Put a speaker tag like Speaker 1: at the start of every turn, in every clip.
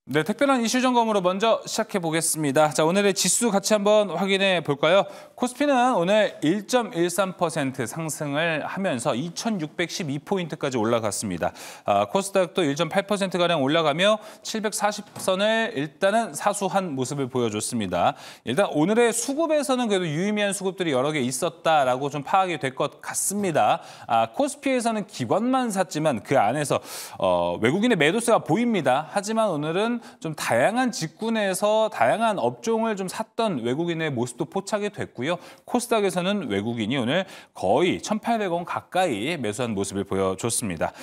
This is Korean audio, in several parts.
Speaker 1: 네, 특별한 이슈 점검으로 먼저 시작해 보겠습니다. 자, 오늘의 지수 같이 한번 확인해 볼까요? 코스피는 오늘 1.13% 상승을 하면서 2,612포인트까지 올라갔습니다. 코스닥도 1.8%가량 올라가며 740선을 일단은 사수한 모습을 보여줬습니다. 일단 오늘의 수급에서는 그래도 유의미한 수급들이 여러 개 있었다라고 좀 파악이 될 것 같습니다. 코스피에서는 기관만 샀지만 그 안에서 외국인의 매도세가 보입니다. 하지만 오늘은 좀 다양한 직군에서 다양한 업종을 좀 샀던 외국인의 모습도 포착이 됐고요. 코스닥에서는 외국인이 오늘 거의 1,800원 가까이 매수한 모습을 보여줬습니다.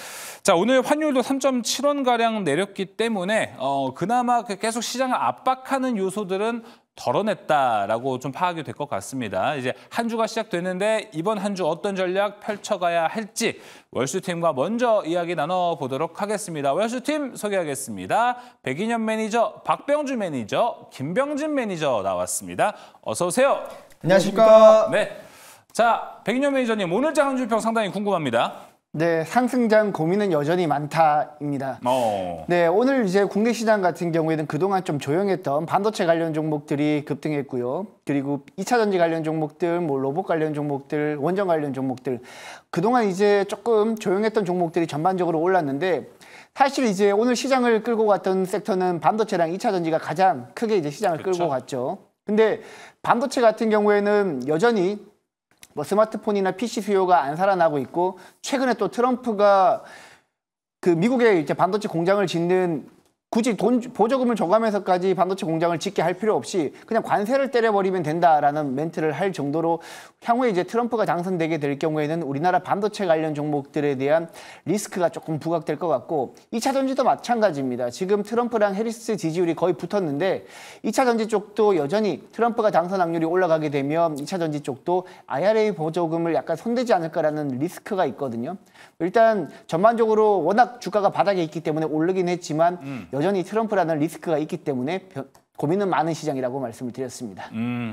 Speaker 1: 자, 오늘 환율도 3.7원가량 내렸기 때문에 그나마 계속 시장을 압박하는 요소들은 덜어냈다라고 좀 파악이 될 것 같습니다. 이제 한 주가 시작되는데 이번 한 주 어떤 전략 펼쳐가야 할지 월수팀과 먼저 이야기 나눠보도록 하겠습니다. 월수팀 소개하겠습니다. 백인현 매니저, 박병주 매니저, 김병진 매니저 나왔습니다. 어서 오세요.
Speaker 2: 안녕하십니까.
Speaker 1: 네. 자, 백인현 매니저님, 오늘장 한 주평 상당히 궁금합니다.
Speaker 2: 네, 상승장 고민은 여전히 많다입니다. 네, 오늘 이제 국내 시장 같은 경우에는 그동안 좀 조용했던 반도체 관련 종목들이 급등했고요. 그리고 2차 전지 관련 종목들, 뭐 로봇 관련 종목들, 원전 관련 종목들, 그동안 이제 조금 조용했던 종목들이 전반적으로 올랐는데, 사실 이제 오늘 시장을 끌고 갔던 섹터는 반도체랑 2차 전지가 가장 크게 이제 시장을 끌고 갔죠. 근데 반도체 같은 경우에는 여전히 뭐 스마트폰이나 PC 수요가 안 살아나고 있고, 최근에 또 트럼프가 그 미국에 이제 반도체 공장을 짓는, 굳이 보조금을 줘가면서까지 반도체 공장을 짓게 할 필요 없이 그냥 관세를 때려버리면 된다라는 멘트를 할 정도로 향후에 이제 트럼프가 당선되게 될 경우에는 우리나라 반도체 관련 종목들에 대한 리스크가 조금 부각될 것 같고, 2차 전지도 마찬가지입니다. 지금 트럼프랑 해리스 지지율이 거의 붙었는데 2차 전지 쪽도 여전히 트럼프가 당선 확률이 올라가게 되면 2차 전지 쪽도 IRA 보조금을 약간 손대지 않을까라는 리스크가 있거든요. 일단 전반적으로 워낙 주가가 바닥에 있기 때문에 오르긴 했지만 여전히 트럼프라는 리스크가 있기 때문에 고민은 많은 시장이라고 말씀을 드렸습니다.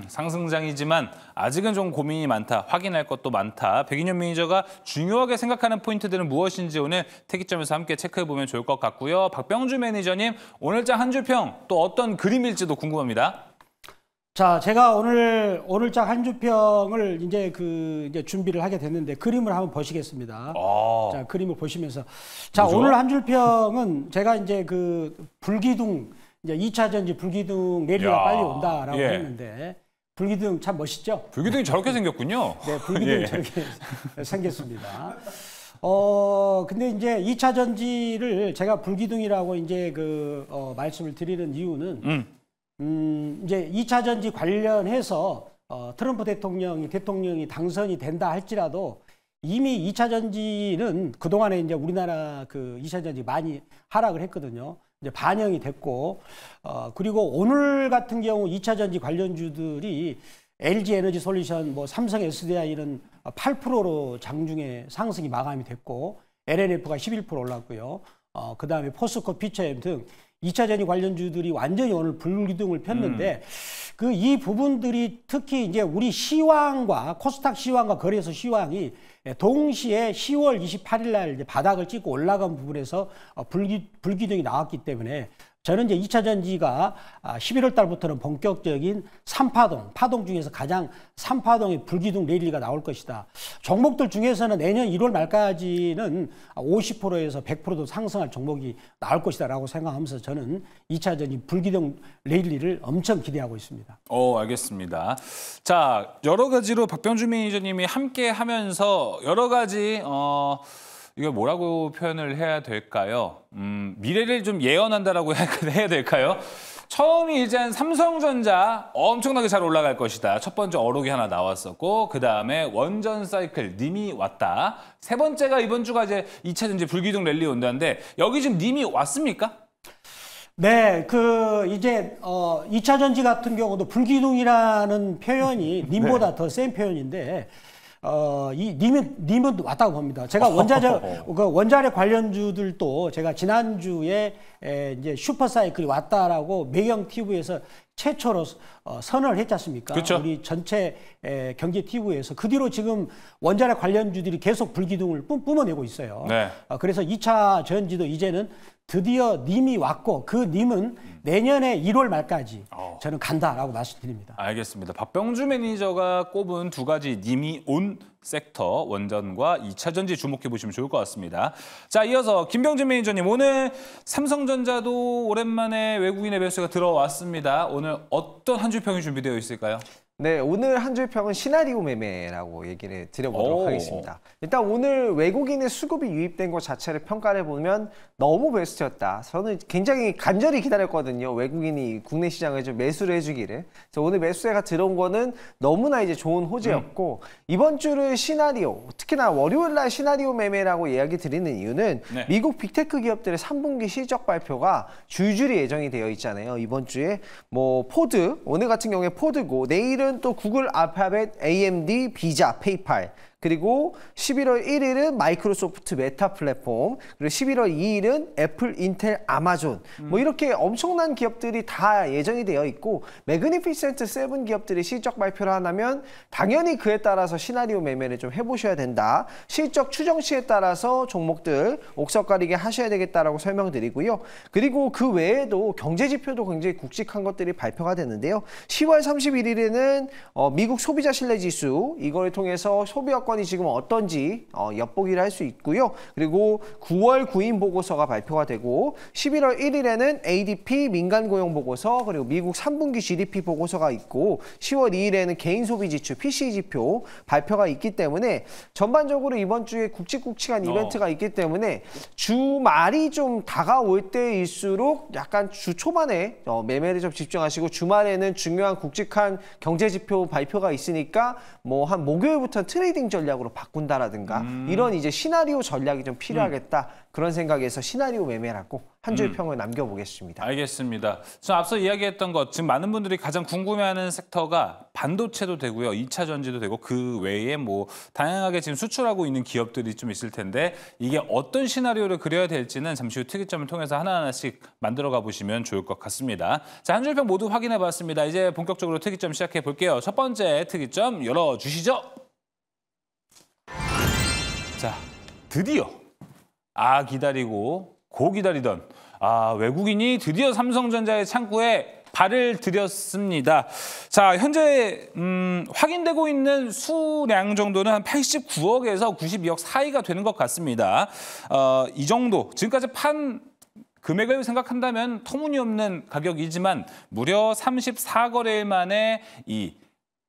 Speaker 1: 상승장이지만 아직은 좀 고민이 많다, 확인할 것도 많다. 백인현 매니저가 중요하게 생각하는 포인트들은 무엇인지 오늘 특이점에서 함께 체크해보면 좋을 것 같고요. 박병주 매니저님, 오늘장 한 주평 또 어떤 그림일지도 궁금합니다.
Speaker 3: 자, 제가 오늘장 한 주평을 이제 준비를 하게 됐는데 그림을 한번 보시겠습니다. 자, 그림을 보시면서 자, 뭐죠? 오늘 한 주평은 제가 이제 불기둥 이제 2차 전지 불기둥 랠리가 빨리 온다라고 했는데 불기둥 참 멋있죠?
Speaker 1: 불기둥이 저렇게 생겼군요.
Speaker 3: 네, 불기둥이 저렇게 생겼습니다. 근데 이제 2차 전지를 제가 불기둥이라고 이제 말씀을 드리는 이유는 이제 2차 전지 관련해서 트럼프 대통령이 당선이 된다 할지라도 이미 2차 전지는 그동안에 이제 우리나라 2차 전지 많이 하락을 했거든요. 이제 반영이 됐고, 그리고 오늘 같은 경우 2차 전지 관련주들이 LG 에너지 솔루션, 뭐 삼성 SDI는 8%로 장중에 상승이 마감이 됐고, LNF가 11% 올랐고요. 그 다음에 포스코 피처엠 등 2차 전지 관련주들이 완전히 오늘 불기둥을 폈는데 이 부분들이 특히 이제 우리 시황과 코스닥 시황과 거래소 시황이 동시에 10월 28일 날 이제 바닥을 찍고 올라간 부분에서 불기둥이 나왔기 때문에 저는 이제 2차 전지가 11월 달부터는 본격적인 3파동, 파동 중에서 가장 3파동의 불기둥 랠리가 나올 것이다. 종목들 중에서는 내년 1월 말까지는 50%에서 100%도 상승할 종목이 나올 것이다 라고 생각하면서 저는 2차 전지 불기둥 랠리를 엄청 기대하고 있습니다.
Speaker 1: 알겠습니다. 자, 여러 가지로 박병주 매니저님이 함께 하면서 여러 가지 이걸 뭐라고 표현을 해야 될까요? 미래를 좀 예언한다라고 해야 될까요? 처음이 이제 삼성전자 엄청나게 잘 올라갈 것이다. 첫 번째 어록이 하나 나왔었고, 그 다음에 원전 사이클 님이 왔다. 세 번째가 이번 주가 이제 2차 전지 불기둥 랠리 온다는데 여기 지금 님이 왔습니까?
Speaker 3: 네, 이제 2차 전지 같은 경우도 불기둥이라는 표현이 님보다 더 센 표현인데. 님은 왔다고 봅니다. 제가 원자력 관련주들도 제가 지난주에 이제 슈퍼사이클이 왔다라고 매경 TV에서 최초로 선언을 했지 않습니까?
Speaker 1: 그렇죠.
Speaker 3: 우리 전체 경제 TV에서 그 뒤로 지금 원자력 관련주들이 계속 불기둥을 뿜어내고 있어요.
Speaker 1: 네.
Speaker 3: 그래서 2차 전지도 이제는 드디어 님이 왔고 그 님은 내년에 1월 말까지 저는 간다라고 말씀드립니다.
Speaker 1: 알겠습니다. 박병주 매니저가 꼽은 두 가지 님이 온 섹터 원전과 2차 전지 주목해 보시면 좋을 것 같습니다. 자, 이어서 김병진 매니저님, 오늘 삼성전자도 오랜만에 외국인의 매수가 들어왔습니다. 오늘 어떤 한 줄 평이 준비되어 있을까요?
Speaker 4: 네, 오늘 한 줄 평은 시나리오 매매라고 얘기를 드려보도록 하겠습니다. 일단 오늘 외국인의 수급이 유입된 것 자체를 평가를 보면 너무 베스트였다. 저는 굉장히 간절히 기다렸거든요. 외국인이 국내 시장을 좀 매수를 해주기를. 그래서 오늘 매수세가 들어온 거는 너무나 이제 좋은 호재였고 이번 주를 시나리오, 특히나 월요일 날 시나리오 매매라고 이야기 드리는 이유는
Speaker 1: 네.
Speaker 4: 미국 빅테크 기업들의 3분기 실적 발표가 줄줄이 예정이 되어 있잖아요. 이번 주에 뭐 포드, 오늘 같은 경우에 포드고 내일은 또 구글, 알파벳, AMD, 비자, 페이팔, 그리고 11월 1일은 마이크로소프트 메타 플랫폼, 그리고 11월 2일은 애플, 인텔, 아마존, 뭐 이렇게 엄청난 기업들이 다 예정이 되어 있고 매그니피센트 7 기업들이 실적 발표를 하면 당연히 그에 따라서 시나리오 매매를 좀 해보셔야 된다. 실적 추정치에 따라서 종목들 옥석가리게 하셔야 되겠다라고 설명드리고요. 그리고 그 외에도 경제지표도 굉장히 굵직한 것들이 발표가 되는데요. 10월 31일에는 미국 소비자 신뢰지수, 이걸 통해서 소비 여건이 지금 어떤지 엿보기를 할 수 있고요. 그리고 9월 구인 보고서가 발표가 되고 11월 1일에는 ADP 민간 고용 보고서, 그리고 미국 3분기 GDP 보고서가 있고 10월 2일에는 개인 소비 지출 PCE 지표 발표가 있기 때문에 전반적으로 이번 주에 굵직굵직한 이벤트가 있기 때문에 주말이 좀 다가올 때일수록 약간 주 초반에 매매를 좀 집중하시고 주말에는 중요한 굵직한 경제 지표 발표가 있으니까 뭐 한 목요일부터 트레이딩 전략으로 바꾼다라든가 이런 이제 시나리오 전략이 좀 필요하겠다. 그런 생각에서 시나리오 매매라고 한 줄 평을 남겨보겠습니다.
Speaker 1: 알겠습니다. 저 앞서 이야기했던 것, 지금 많은 분들이 가장 궁금해하는 섹터가 반도체도 되고요, 2차 전지도 되고 그 외에 뭐 다양하게 지금 수출하고 있는 기업들이 좀 있을 텐데 이게 어떤 시나리오를 그려야 될지는 잠시 후 특이점을 통해서 하나하나씩 만들어가 보시면 좋을 것 같습니다. 자, 한 줄 평 모두 확인해봤습니다. 이제 본격적으로 특이점 시작해 볼게요. 첫 번째 특이점 열어주시죠. 자, 드디어 기다리고 고 기다리던 외국인이 드디어 삼성전자의 창구에 발을 들였습니다. 자, 현재 확인되고 있는 수량 정도는 한 89억에서 92억 사이가 되는 것 같습니다. 이 정도 지금까지 판 금액을 생각한다면 터무니없는 가격이지만 무려 34거래일 만에 이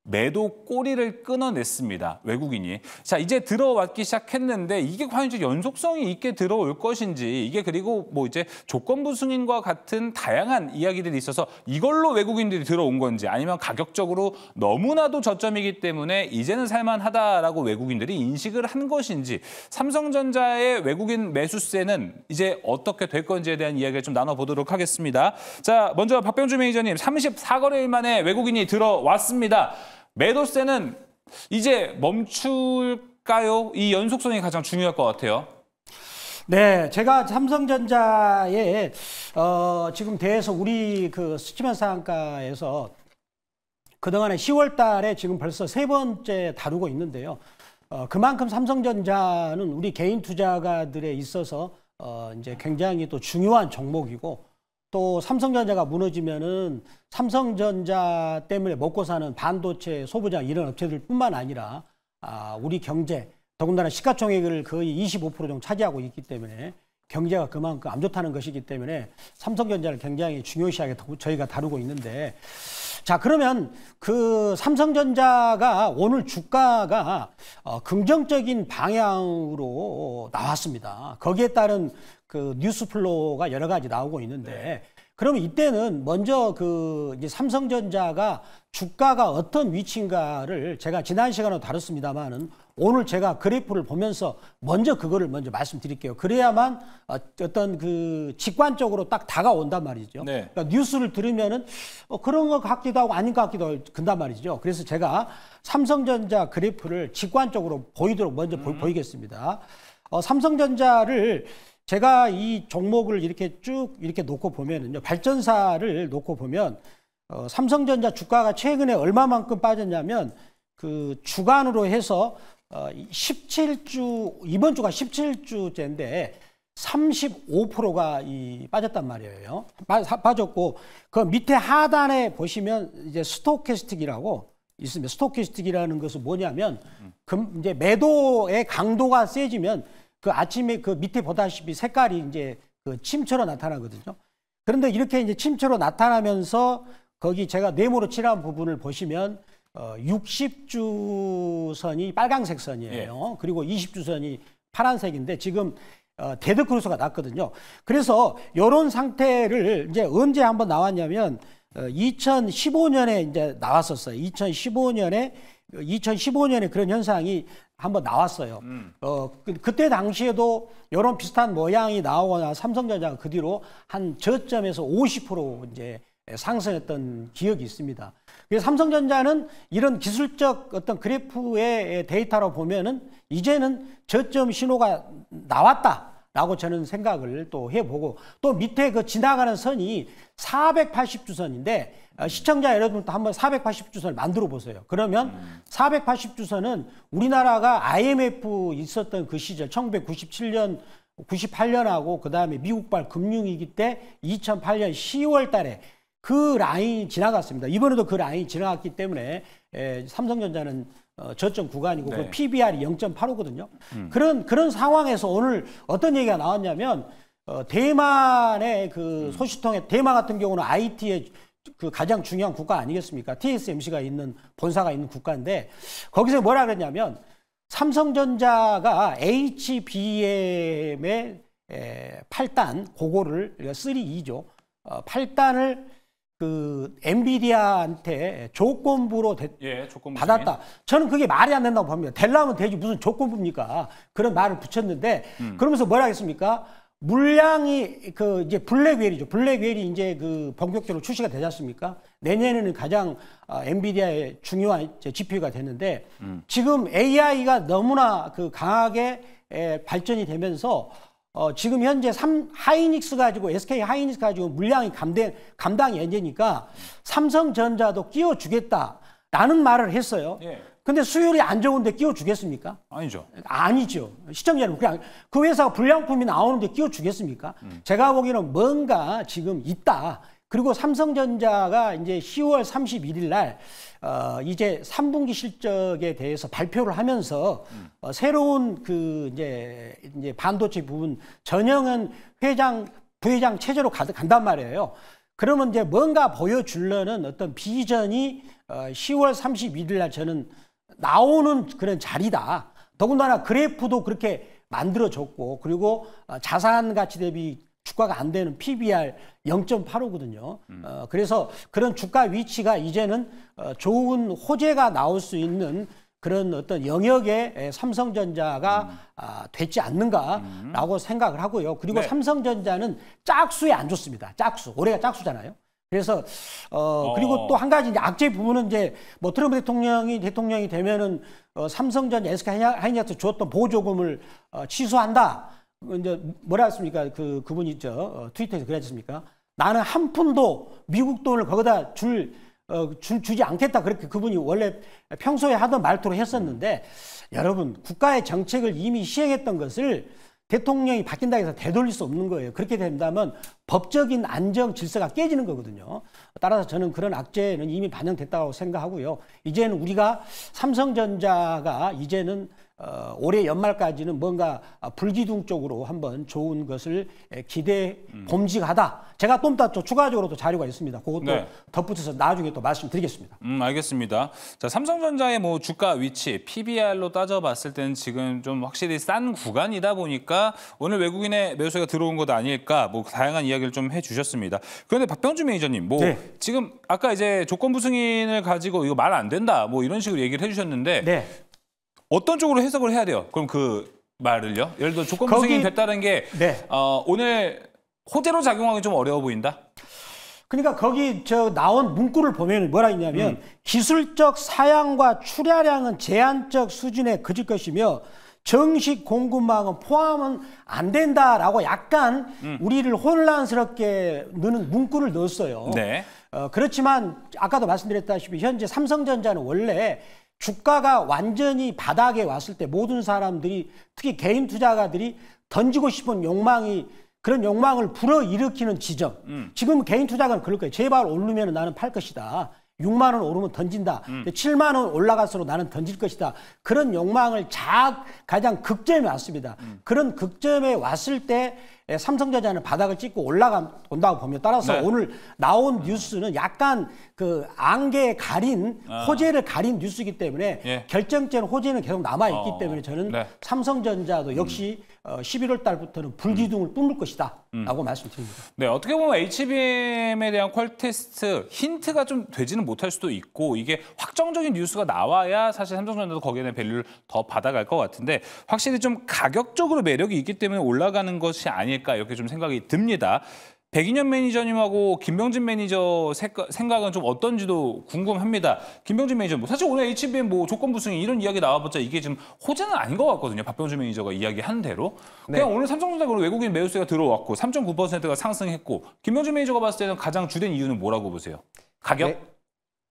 Speaker 1: 매도 꼬리를 끊어냈습니다. 외국인이. 자, 이제 들어왔기 시작했는데 이게 과연 이제 연속성이 있게 들어올 것인지, 이게 그리고 뭐 이제 조건부 승인과 같은 다양한 이야기들이 있어서 이걸로 외국인들이 들어온 건지, 아니면 가격적으로 너무나도 저점이기 때문에 이제는 살만하다라고 외국인들이 인식을 한 것인지, 삼성전자의 외국인 매수세는 이제 어떻게 될 건지에 대한 이야기를 좀 나눠보도록 하겠습니다. 자, 먼저 박병주 매니저님, 34거래일 만에 외국인이 들어왔습니다. 매도세는 이제 멈출까요? 이 연속성이 가장 중요할 것 같아요.
Speaker 3: 네, 제가 삼성전자에 지금 대해서 우리 그 스치면 상한가에서 그동안에 10월 달에 지금 벌써 3번째 다루고 있는데요. 그만큼 삼성전자는 우리 개인 투자가들에 있어서 이제 굉장히 또 중요한 종목이고, 또 삼성전자가 무너지면은 삼성전자 때문에 먹고 사는 반도체, 소부장 이런 업체들 뿐만 아니라 우리 경제, 더군다나 시가총액을 거의 25% 정도 차지하고 있기 때문에 경제가 그만큼 안 좋다는 것이기 때문에 삼성전자를 굉장히 중요시하게 저희가 다루고 있는데, 자, 그러면 그 삼성전자가 오늘 주가가 긍정적인 방향으로 나왔습니다. 거기에 따른 그 뉴스 플로우가 여러 가지 나오고 있는데, 그러면 이때는 먼저 그 이제 삼성전자가 주가가 어떤 위치인가를 제가 지난 시간에 다뤘습니다만은 오늘 제가 그래프를 보면서 먼저 그거를 먼저 말씀드릴게요. 그래야만 어떤 그 직관적으로 딱 다가온단 말이죠.
Speaker 1: 네.
Speaker 3: 그러니까 뉴스를 들으면은 그런 것 같기도 하고 아닌 것 같기도 하고 근단 말이죠. 그래서 제가 삼성전자 그래프를 직관적으로 보이도록 먼저 보이겠습니다. 삼성전자를 제가 이 종목을 이렇게 쭉 이렇게 놓고 보면은요, 발전사를 놓고 보면 삼성전자 주가가 최근에 얼마만큼 빠졌냐면 그 주간으로 해서 17주, 이번 주가 17주째인데 35%가 빠졌단 말이에요. 빠졌고 그 밑에 하단에 보시면 이제 스토캐스틱이라고 있습니다. 스토캐스틱이라는 것은 뭐냐면 이제 매도의 강도가 세지면 그 아침에 그 밑에 보다시피 색깔이 이제 그 침처럼 나타나거든요. 그런데 이렇게 이제 침처럼 나타나면서 거기 제가 네모로 칠한 부분을 보시면 60주선이 빨강색 선이에요. 그리고 20주선이 파란색인데 지금 데드 크로스가 났거든요. 그래서 이런 상태를 이제 언제 한번 나왔냐면 2015년에 이제 나왔었어요. 2015년에 그런 현상이 한번 나왔어요. 그때 당시에도 이런 비슷한 모양이 나오거나 삼성전자가 그 뒤로 한 저점에서 50% 이제 상승했던 기억이 있습니다. 그래서 삼성전자는 이런 기술적 어떤 그래프의 데이터로 보면은 이제는 저점 신호가 나왔다라고 저는 생각을 또 해보고 또 밑에 그 지나가는 선이 480주선인데 시청자 여러분도 한번 480주선을 만들어 보세요. 그러면 480주선은 우리나라가 IMF 있었던 그 시절 1997년 98년하고 그 다음에 미국발 금융위기 때 2008년 10월 달에 그 라인이 지나갔습니다. 이번에도 그 라인이 지나갔기 때문에 삼성전자는 저점 구간이고 그 PBR이 0.85거든요. 그런 상황에서 오늘 어떤 얘기가 나왔냐면 대만의 그 소식통에 대만 같은 경우는 IT의 그 가장 중요한 국가 아니겠습니까? TSMC가 있는 본사가 있는 국가인데 거기서 뭐라 그랬냐면 삼성전자가 HBM의 8단 그거를 3E죠. 8단을 그 엔비디아한테 조건부로 받았다. 저는 그게 말이 안 된다고 봅니다. 되려면 되지 무슨 조건부입니까? 그런 말을 붙였는데 그러면서 뭐라 하겠습니까? 물량이 그 이제 블랙웰이죠. 블랙웰이 이제 그 본격적으로 출시가 되지 않습니까? 내년에는 가장 엔비디아의 중요한 GPU가 됐는데 지금 AI가 너무나 그 강하게 발전이 되면서 지금 현재 하이닉스 가지고 SK 하이닉스 가지고 물량이 감당이 안 되니까 삼성전자도 끼워주겠다라는 말을 했어요. 근데 수율이 안 좋은데 끼워주겠습니까?
Speaker 1: 아니죠.
Speaker 3: 아니죠. 시청자는 그냥 그 회사가 불량품이 나오는데 끼워주겠습니까? 제가 보기에는 뭔가 지금 있다. 그리고 삼성전자가 이제 10월 31일 날 이제 3분기 실적에 대해서 발표를 하면서 새로운 그 이제 반도체 부분 전형은 부회장 체제로 간단 말이에요. 그러면 이제 뭔가 보여주려는 어떤 비전이 10월 31일 날 저는 나오는 그런 자리다. 더군다나 그래프도 그렇게 만들어졌고 그리고 자산 가치 대비 주가가 안 되는 PBR 0.85거든요. 그래서 그런 주가 위치가 이제는 좋은 호재가 나올 수 있는 그런 어떤 영역에 삼성전자가 됐지 않는가라고 생각을 하고요. 그리고 삼성전자는 짝수에 안 좋습니다. 짝수. 올해가 짝수잖아요. 그래서 그리고 또 한 가지 이제 악재 부분은 이제 뭐 트럼프 대통령이 되면은 삼성전자 SK 하이닉스 줬던 보조금을 취소한다. 이제 뭐라 했습니까? 그분이 있죠. 트위터에서 그랬지 않습니까? 나는 한 푼도 미국 돈을 거기다 주지 않겠다. 그렇게 그분이 원래 평소에 하던 말투로 했었는데 여러분 국가의 정책을 이미 시행했던 것을 대통령이 바뀐다고 해서 되돌릴 수 없는 거예요. 그렇게 된다면 법적인 안정 질서가 깨지는 거거든요. 따라서 저는 그런 악재는 이미 반영됐다고 생각하고요. 이제는 우리가 삼성전자가 이제는 올해 연말까지는 뭔가 불기둥 쪽으로 한번 좋은 것을 봄직하다. 제가 좀 더 추가적으로 또 자료가 있습니다. 그것도 덧붙여서 나중에 또 말씀드리겠습니다.
Speaker 1: 알겠습니다. 자, 삼성전자의 뭐 주가 위치, PBR로 따져봤을 때는 지금 좀 확실히 싼 구간이다 보니까 오늘 외국인의 매수가 들어온 것 아닐까, 뭐 다양한 이야기를 좀 해주셨습니다. 그런데 박병준 매니저님, 뭐 지금 아까 이제 조건부 승인을 가지고 이거 말 안 된다, 뭐 이런 식으로 얘기를 해주셨는데. 어떤 쪽으로 해석을 해야 돼요? 그럼 그 말을요? 예를 들어 조건부 승인이 됐다는 게 오늘 호재로 작용하기 좀 어려워 보인다?
Speaker 3: 그러니까 거기 나온 문구를 보면 뭐라 했냐면 기술적 사양과 출하량은 제한적 수준에 그칠 것이며 정식 공급망은 포함은 안 된다라고 약간 우리를 혼란스럽게 넣는 문구를 넣었어요. 그렇지만 아까도 말씀드렸다시피 현재 삼성전자는 원래 주가가 완전히 바닥에 왔을 때 모든 사람들이 특히 개인 투자가들이 던지고 싶은 욕망이 그런 욕망을 불어일으키는 지점. 지금 개인 투자가는 그럴 거예요. 제발 오르면 나는 팔 것이다. 6만 원 오르면 던진다. 7만 원 올라갈수록 나는 던질 것이다. 그런 욕망을 가장 극점에 왔습니다. 그런 극점에 왔을 때 삼성전자는 바닥을 찍고 올라온다고 보면 따라서
Speaker 1: 네.
Speaker 3: 오늘 나온 뉴스는 약간 그 안개에 가린 호재를 가린 뉴스이기 때문에
Speaker 1: 예.
Speaker 3: 결정적인 호재는 계속 남아있기 때문에 저는
Speaker 1: 네.
Speaker 3: 삼성전자도 역시 11월 달부터는 불기둥을 뿜을 것이다 라고 말씀드립니다.
Speaker 1: 네, 어떻게 보면 HBM에 대한 퀄 테스트 힌트가 좀 되지는 못할 수도 있고 이게 확정적인 뉴스가 나와야 사실 삼성전자도 거기에 대한 밸류를 더 받아갈 것 같은데 확실히 좀 가격적으로 매력이 있기 때문에 올라가는 것이 아닐까 이렇게 좀 생각이 듭니다. 백인현 매니저님하고 김병진 매니저 생각은 좀 어떤지도 궁금합니다. 김병진 매니저, 사실 오늘 HBM 조건부 승인 이런 이야기 나와봤자 이게 지금 호재는 아닌 것 같거든요. 박병준 매니저가 이야기한 대로. 그냥 오늘 삼성전자 외국인 매수세가 들어왔고 3.9%가 상승했고 김병준 매니저가 봤을 때는 가장 주된 이유는 뭐라고 보세요? 가격?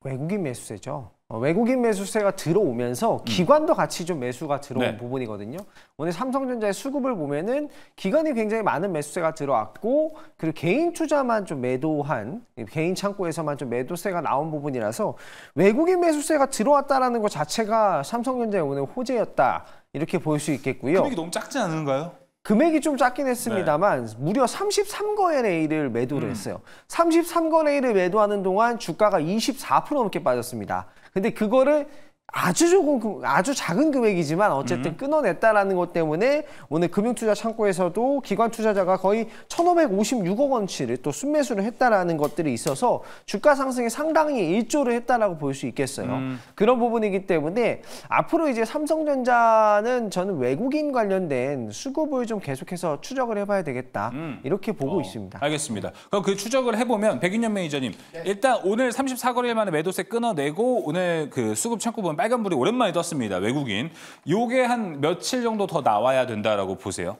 Speaker 4: 외국인 매수세죠. 외국인 매수세가 들어오면서 기관도 같이 좀 매수가 들어온 부분이거든요. 오늘 삼성전자의 수급을 보면은 기관이 굉장히 많은 매수세가 들어왔고 그리고 개인 투자만 좀 매도한 개인 창고에서만 좀 매도세가 나온 부분이라서 외국인 매수세가 들어왔다라는 것 자체가 삼성전자의 오늘 호재였다 이렇게 볼 수 있겠고요.
Speaker 1: 금액이 너무 작지 않은가요?
Speaker 4: 금액이 좀 작긴 했습니다만 무려 33거의 A를 매도를 했어요. 33거의 A를 매도하는 동안 주가가 24% 넘게 빠졌습니다. 근데 그거를 아주 작은 금액이지만 어쨌든 끊어냈다라는 것 때문에 오늘 금융투자 창고에서도 기관 투자자가 거의 1,556억 원치를 또 순매수를 했다라는 것들이 있어서 주가 상승에 상당히 일조를 했다라고 볼 수 있겠어요. 그런 부분이기 때문에 앞으로 이제 삼성전자는 저는 외국인 관련된 수급을 좀 계속해서 추적을 해봐야 되겠다 이렇게 보고 있습니다.
Speaker 1: 알겠습니다. 그럼 그 추적을 해보면 백인현 매니저님 일단 오늘 34거래일 만에 매도세 끊어내고 오늘 그 수급 창고 보면 빨간불이 오랜만에 떴습니다. 외국인. 요게 한 며칠 정도 더 나와야 된다라고 보세요?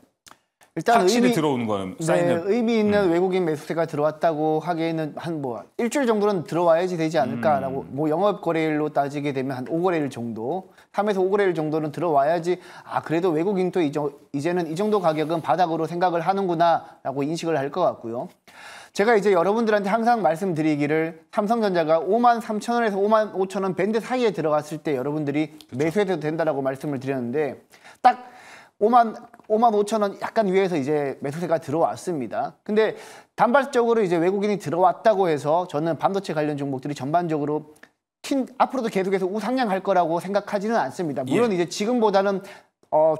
Speaker 2: 일단
Speaker 1: 확실히 들어오는 거는 사인은
Speaker 2: 의미 있는 외국인 매수세가 들어왔다고 하기에는 한 일주일 정도는 들어와야지 되지 않을까라고 영업 거래일로 따지게 되면 한 5거래일 정도 3에서 5거래일 정도는 들어와야지 그래도 외국인 또 이제는 이 정도 가격은 바닥으로 생각을 하는구나라고 인식을 할 것 같고요. 제가 이제 여러분들한테 항상 말씀드리기를 삼성전자가 53,000원에서 55,000원 밴드 사이에 들어갔을 때 여러분들이 매수해도 된다라고 말씀을 드렸는데 딱 55,000원 약간 위에서 이제 매수세가 들어왔습니다. 근데 단발적으로 이제 외국인이 들어왔다고 해서 저는 반도체 관련 종목들이 전반적으로 앞으로도 계속해서 우상향할 거라고 생각하지는 않습니다. 물론 이제 지금보다는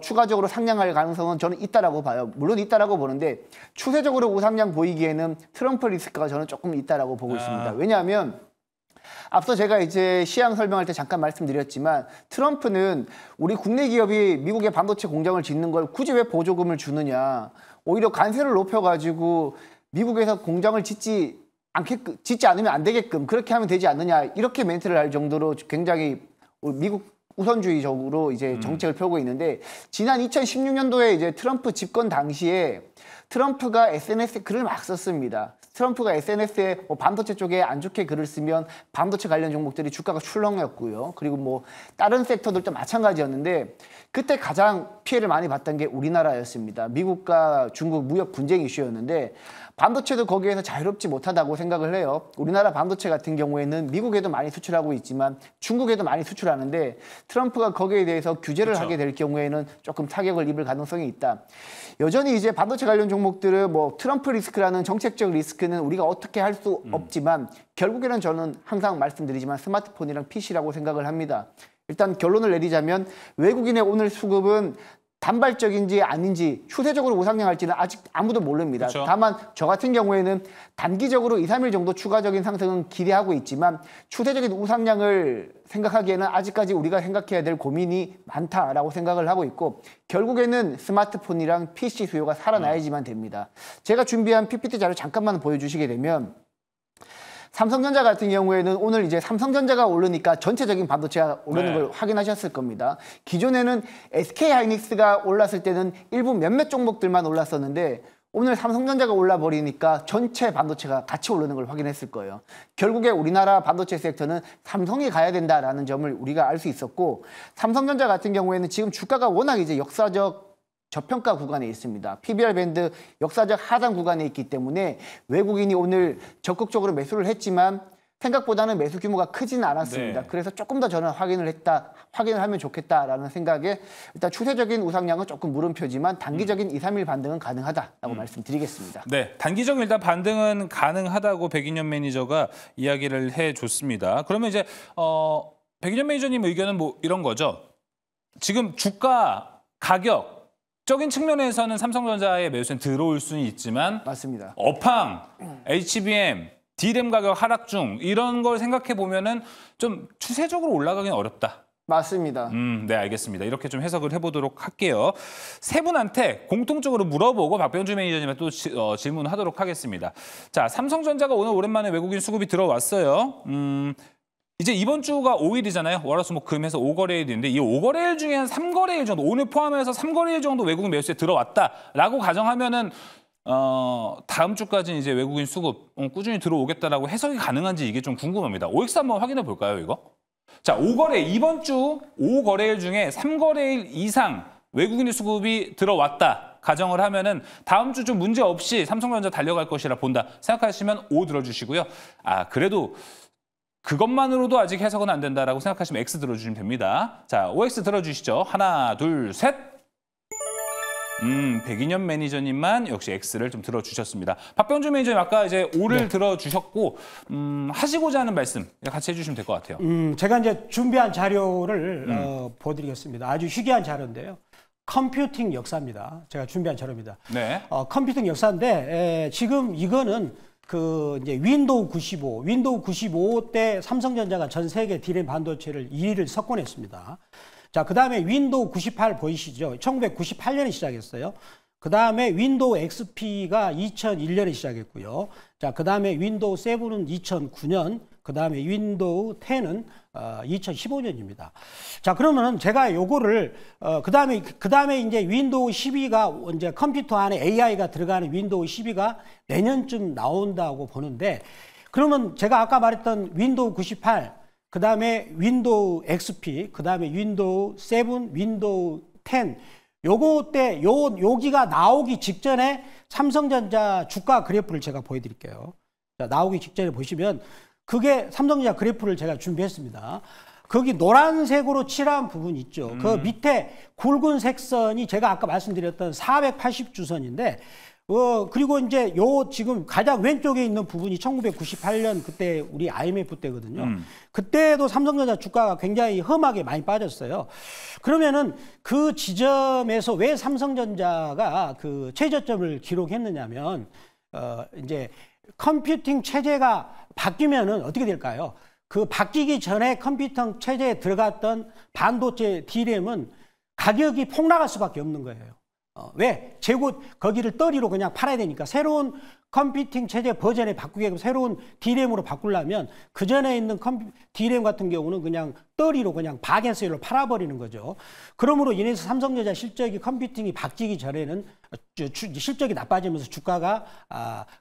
Speaker 2: 추가적으로 상향할 가능성은 저는 있다라고 봐요. 물론 있다라고 보는데 추세적으로 우상향 보이기에는 트럼프 리스크가 저는 조금 있다라고 보고 있습니다. 왜냐하면 앞서 제가 이제 시황 설명할 때 잠깐 말씀드렸지만 트럼프는 우리 국내 기업이 미국의 반도체 공장을 짓는 걸 굳이 왜 보조금을 주느냐. 오히려 관세를 높여가지고 미국에서 공장을 짓지 않으면 안 되게끔 그렇게 하면 되지 않느냐. 이렇게 멘트를 할 정도로 굉장히 미국 우선주의적으로 이제 정책을 펴고 있는데 지난 2016년도에 이제 트럼프 집권 당시에 트럼프가 SNS에 글을 막 썼습니다. 트럼프가 SNS에 반도체 쪽에 안 좋게 글을 쓰면 반도체 관련 종목들이 주가가 출렁였고요. 그리고 다른 섹터들도 마찬가지였는데 그때 가장 피해를 많이 봤던 게 우리나라였습니다. 미국과 중국 무역 분쟁 이슈였는데 반도체도 거기에서 자유롭지 못하다고 생각을 해요. 우리나라 반도체 같은 경우에는 미국에도 많이 수출하고 있지만 중국에도 많이 수출하는데 트럼프가 거기에 대해서 규제를 하게 될 경우에는 조금 타격을 입을 가능성이 있다. 여전히 이제 반도체 관련 종목들은 트럼프 리스크라는 정책적 리스크는 우리가 어떻게 할 수 없지만 결국에는 저는 항상 말씀드리지만 스마트폰이랑 PC라고 생각을 합니다. 일단 결론을 내리자면 외국인의 오늘 수급은 단발적인지 아닌지 추세적으로 우상향할지는 아직 아무도 모릅니다.
Speaker 1: 그렇죠.
Speaker 2: 다만 저 같은 경우에는 단기적으로 2, 3일 정도 추가적인 상승은 기대하고 있지만 추세적인 우상향을 생각하기에는 아직까지 우리가 생각해야 될 고민이 많다라고 생각을 하고 있고 결국에는 스마트폰이랑 PC 수요가 살아나야지만 됩니다. 제가 준비한 PPT 자료 잠깐만 보여주시게 되면 삼성전자 같은 경우에는 오늘 이제 삼성전자가 오르니까 전체적인 반도체가 오르는 걸 확인하셨을 겁니다. 기존에는 SK하이닉스가 올랐을 때는 일부 몇몇 종목들만 올랐었는데 오늘 삼성전자가 올라버리니까 전체 반도체가 같이 오르는 걸 확인했을 거예요. 결국에 우리나라 반도체 섹터는 삼성이 가야 된다라는 점을 우리가 알 수 있었고, 삼성전자 같은 경우에는 지금 주가가 워낙 이제 역사적 저평가 구간에 있습니다. PBR 밴드 역사적 하단 구간에 있기 때문에 외국인이 오늘 적극적으로 매수를 했지만 생각보다는 매수 규모가 크지는 않았습니다.
Speaker 1: 네.
Speaker 2: 그래서 조금 더 저는 확인을 하면 좋겠다라는 생각에 일단 추세적인 우상향은 조금 물음표지만 단기적인 2, 3일 반등은 가능하다라고 말씀드리겠습니다.
Speaker 1: 네, 단기적인 일단 반등은 가능하다고 백인현 매니저가 이야기를 해줬습니다. 그러면 이제 백인현 매니저님 의견은 뭐 이런 거죠. 지금 주가, 가격적인 측면에서는 삼성전자의 매수는 들어올 수는 있지만
Speaker 2: 맞습니다.
Speaker 1: 업황, HBM, D램 가격 하락 중 이런 걸 생각해 보면은 좀 추세적으로 올라가기는 어렵다.
Speaker 2: 맞습니다.
Speaker 1: 네, 알겠습니다. 이렇게 좀 해석을 해보도록 할게요. 세 분한테 공통적으로 물어보고 박병주 매니저님한테 또 질문하도록 하겠습니다. 자, 삼성전자가 오늘 오랜만에 외국인 수급이 들어왔어요. 이제 이번 주가 5일이잖아요. 월화수목금해서 5거래일인데 이 5거래일 중에 한 3거래일 정도, 오늘 포함해서 3거래일 정도 외국인 매수에 들어왔다라고 가정하면은 다음 주까지 이제 외국인 수급 꾸준히 들어오겠다라고 해석이 가능한지 이게 좀 궁금합니다. OX 한번 확인해 볼까요, 이거? 자, 5거래 이번 주 5거래일 중에 3거래일 이상 외국인의 수급이 들어왔다 가정을 하면은 다음 주 좀 문제 없이 삼성전자 달려갈 것이라 본다 생각하시면 O 들어주시고요. 아, 그래도 그것만으로도 아직 해석은 안 된다라고 생각하시면 X 들어주시면 됩니다. 자, OX 들어주시죠. 하나, 둘, 셋. 백인현 매니저님만 역시 X를 좀 들어주셨습니다. 박병주 매니저님 아까 이제 O를 들어주셨고 하시고자 하는 말씀 같이 해주시면 될 것 같아요.
Speaker 3: 제가 이제 준비한 자료를 보여드리겠습니다. 아주 희귀한 자료인데요. 컴퓨팅 역사입니다. 제가 준비한 자료입니다.
Speaker 1: 네.
Speaker 3: 컴퓨팅 역사인데 지금 이거는 그 이제 윈도우 95 때 삼성전자가 전 세계 D램 반도체를 2위를 석권했습니다. 자, 그 다음에 윈도우 98 보이시죠? 1998년에 시작했어요. 그 다음에 윈도우 XP가 2001년에 시작했고요. 자, 그 다음에 윈도우 7은 2009년, 그 다음에 윈도우 10은 2015년입니다. 자, 그러면은 제가 요거를 그 다음에 이제 윈도우 12가 이제 컴퓨터 안에 AI가 들어가는 윈도우 12가 내년쯤 나온다고 보는데, 그러면 제가 아까 말했던 윈도우 98, 그 다음에 윈도우 XP, 그 다음에 윈도우 7, 윈도우 10, 요거 때, 여기가 나오기 직전에 삼성전자 주가 그래프를 제가 보여드릴게요. 자, 나오기 직전에 보시면, 그게 삼성전자 그래프를 제가 준비했습니다. 거기 노란색으로 칠한 부분 있죠. 그 밑에 굵은 색선이 제가 아까 말씀드렸던 480주선인데, 그리고 이제 지금 가장 왼쪽에 있는 부분이 1998년 그때 우리 IMF 때거든요. 그때도 삼성전자 주가가 굉장히 험하게 많이 빠졌어요. 그러면은 그 지점에서 왜 삼성전자가 그 최저점을 기록했느냐면, 이제 컴퓨팅 체제가 바뀌면은 어떻게 될까요? 그 바뀌기 전에 컴퓨팅 체제에 들어갔던 반도체 D램은 가격이 폭락할 수밖에 없는 거예요. 왜? 재고 거기를 떨이로 그냥 팔아야 되니까 새로운 컴퓨팅 체제 버전에 바꾸게 새로운 D램으로 바꾸려면 그 전에 있는 D램 같은 경우는 그냥 떨이로 그냥 박앤셀로 팔아버리는 거죠. 그러므로 인해서 삼성전자 실적이 컴퓨팅이 바뀌기 전에는 실적이 나빠지면서 주가가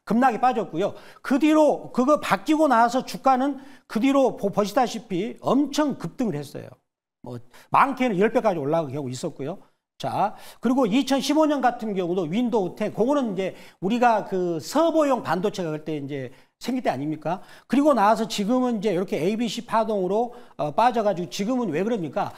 Speaker 3: 급락이 빠졌고요. 그 뒤로 그거 바뀌고 나서 주가는 그 뒤로 보시다시피 엄청 급등을 했어요. 뭐 많게는 10배까지 올라가는 경우 있었고요. 자, 그리고 2015년 같은 경우도 윈도우 10, 그거는 이제 우리가 그 서버용 반도체가 그때 이제 생길 때 아닙니까? 그리고 나서 지금은 이제 이렇게 ABC 파동으로 빠져가지고 지금은 왜 그럽니까?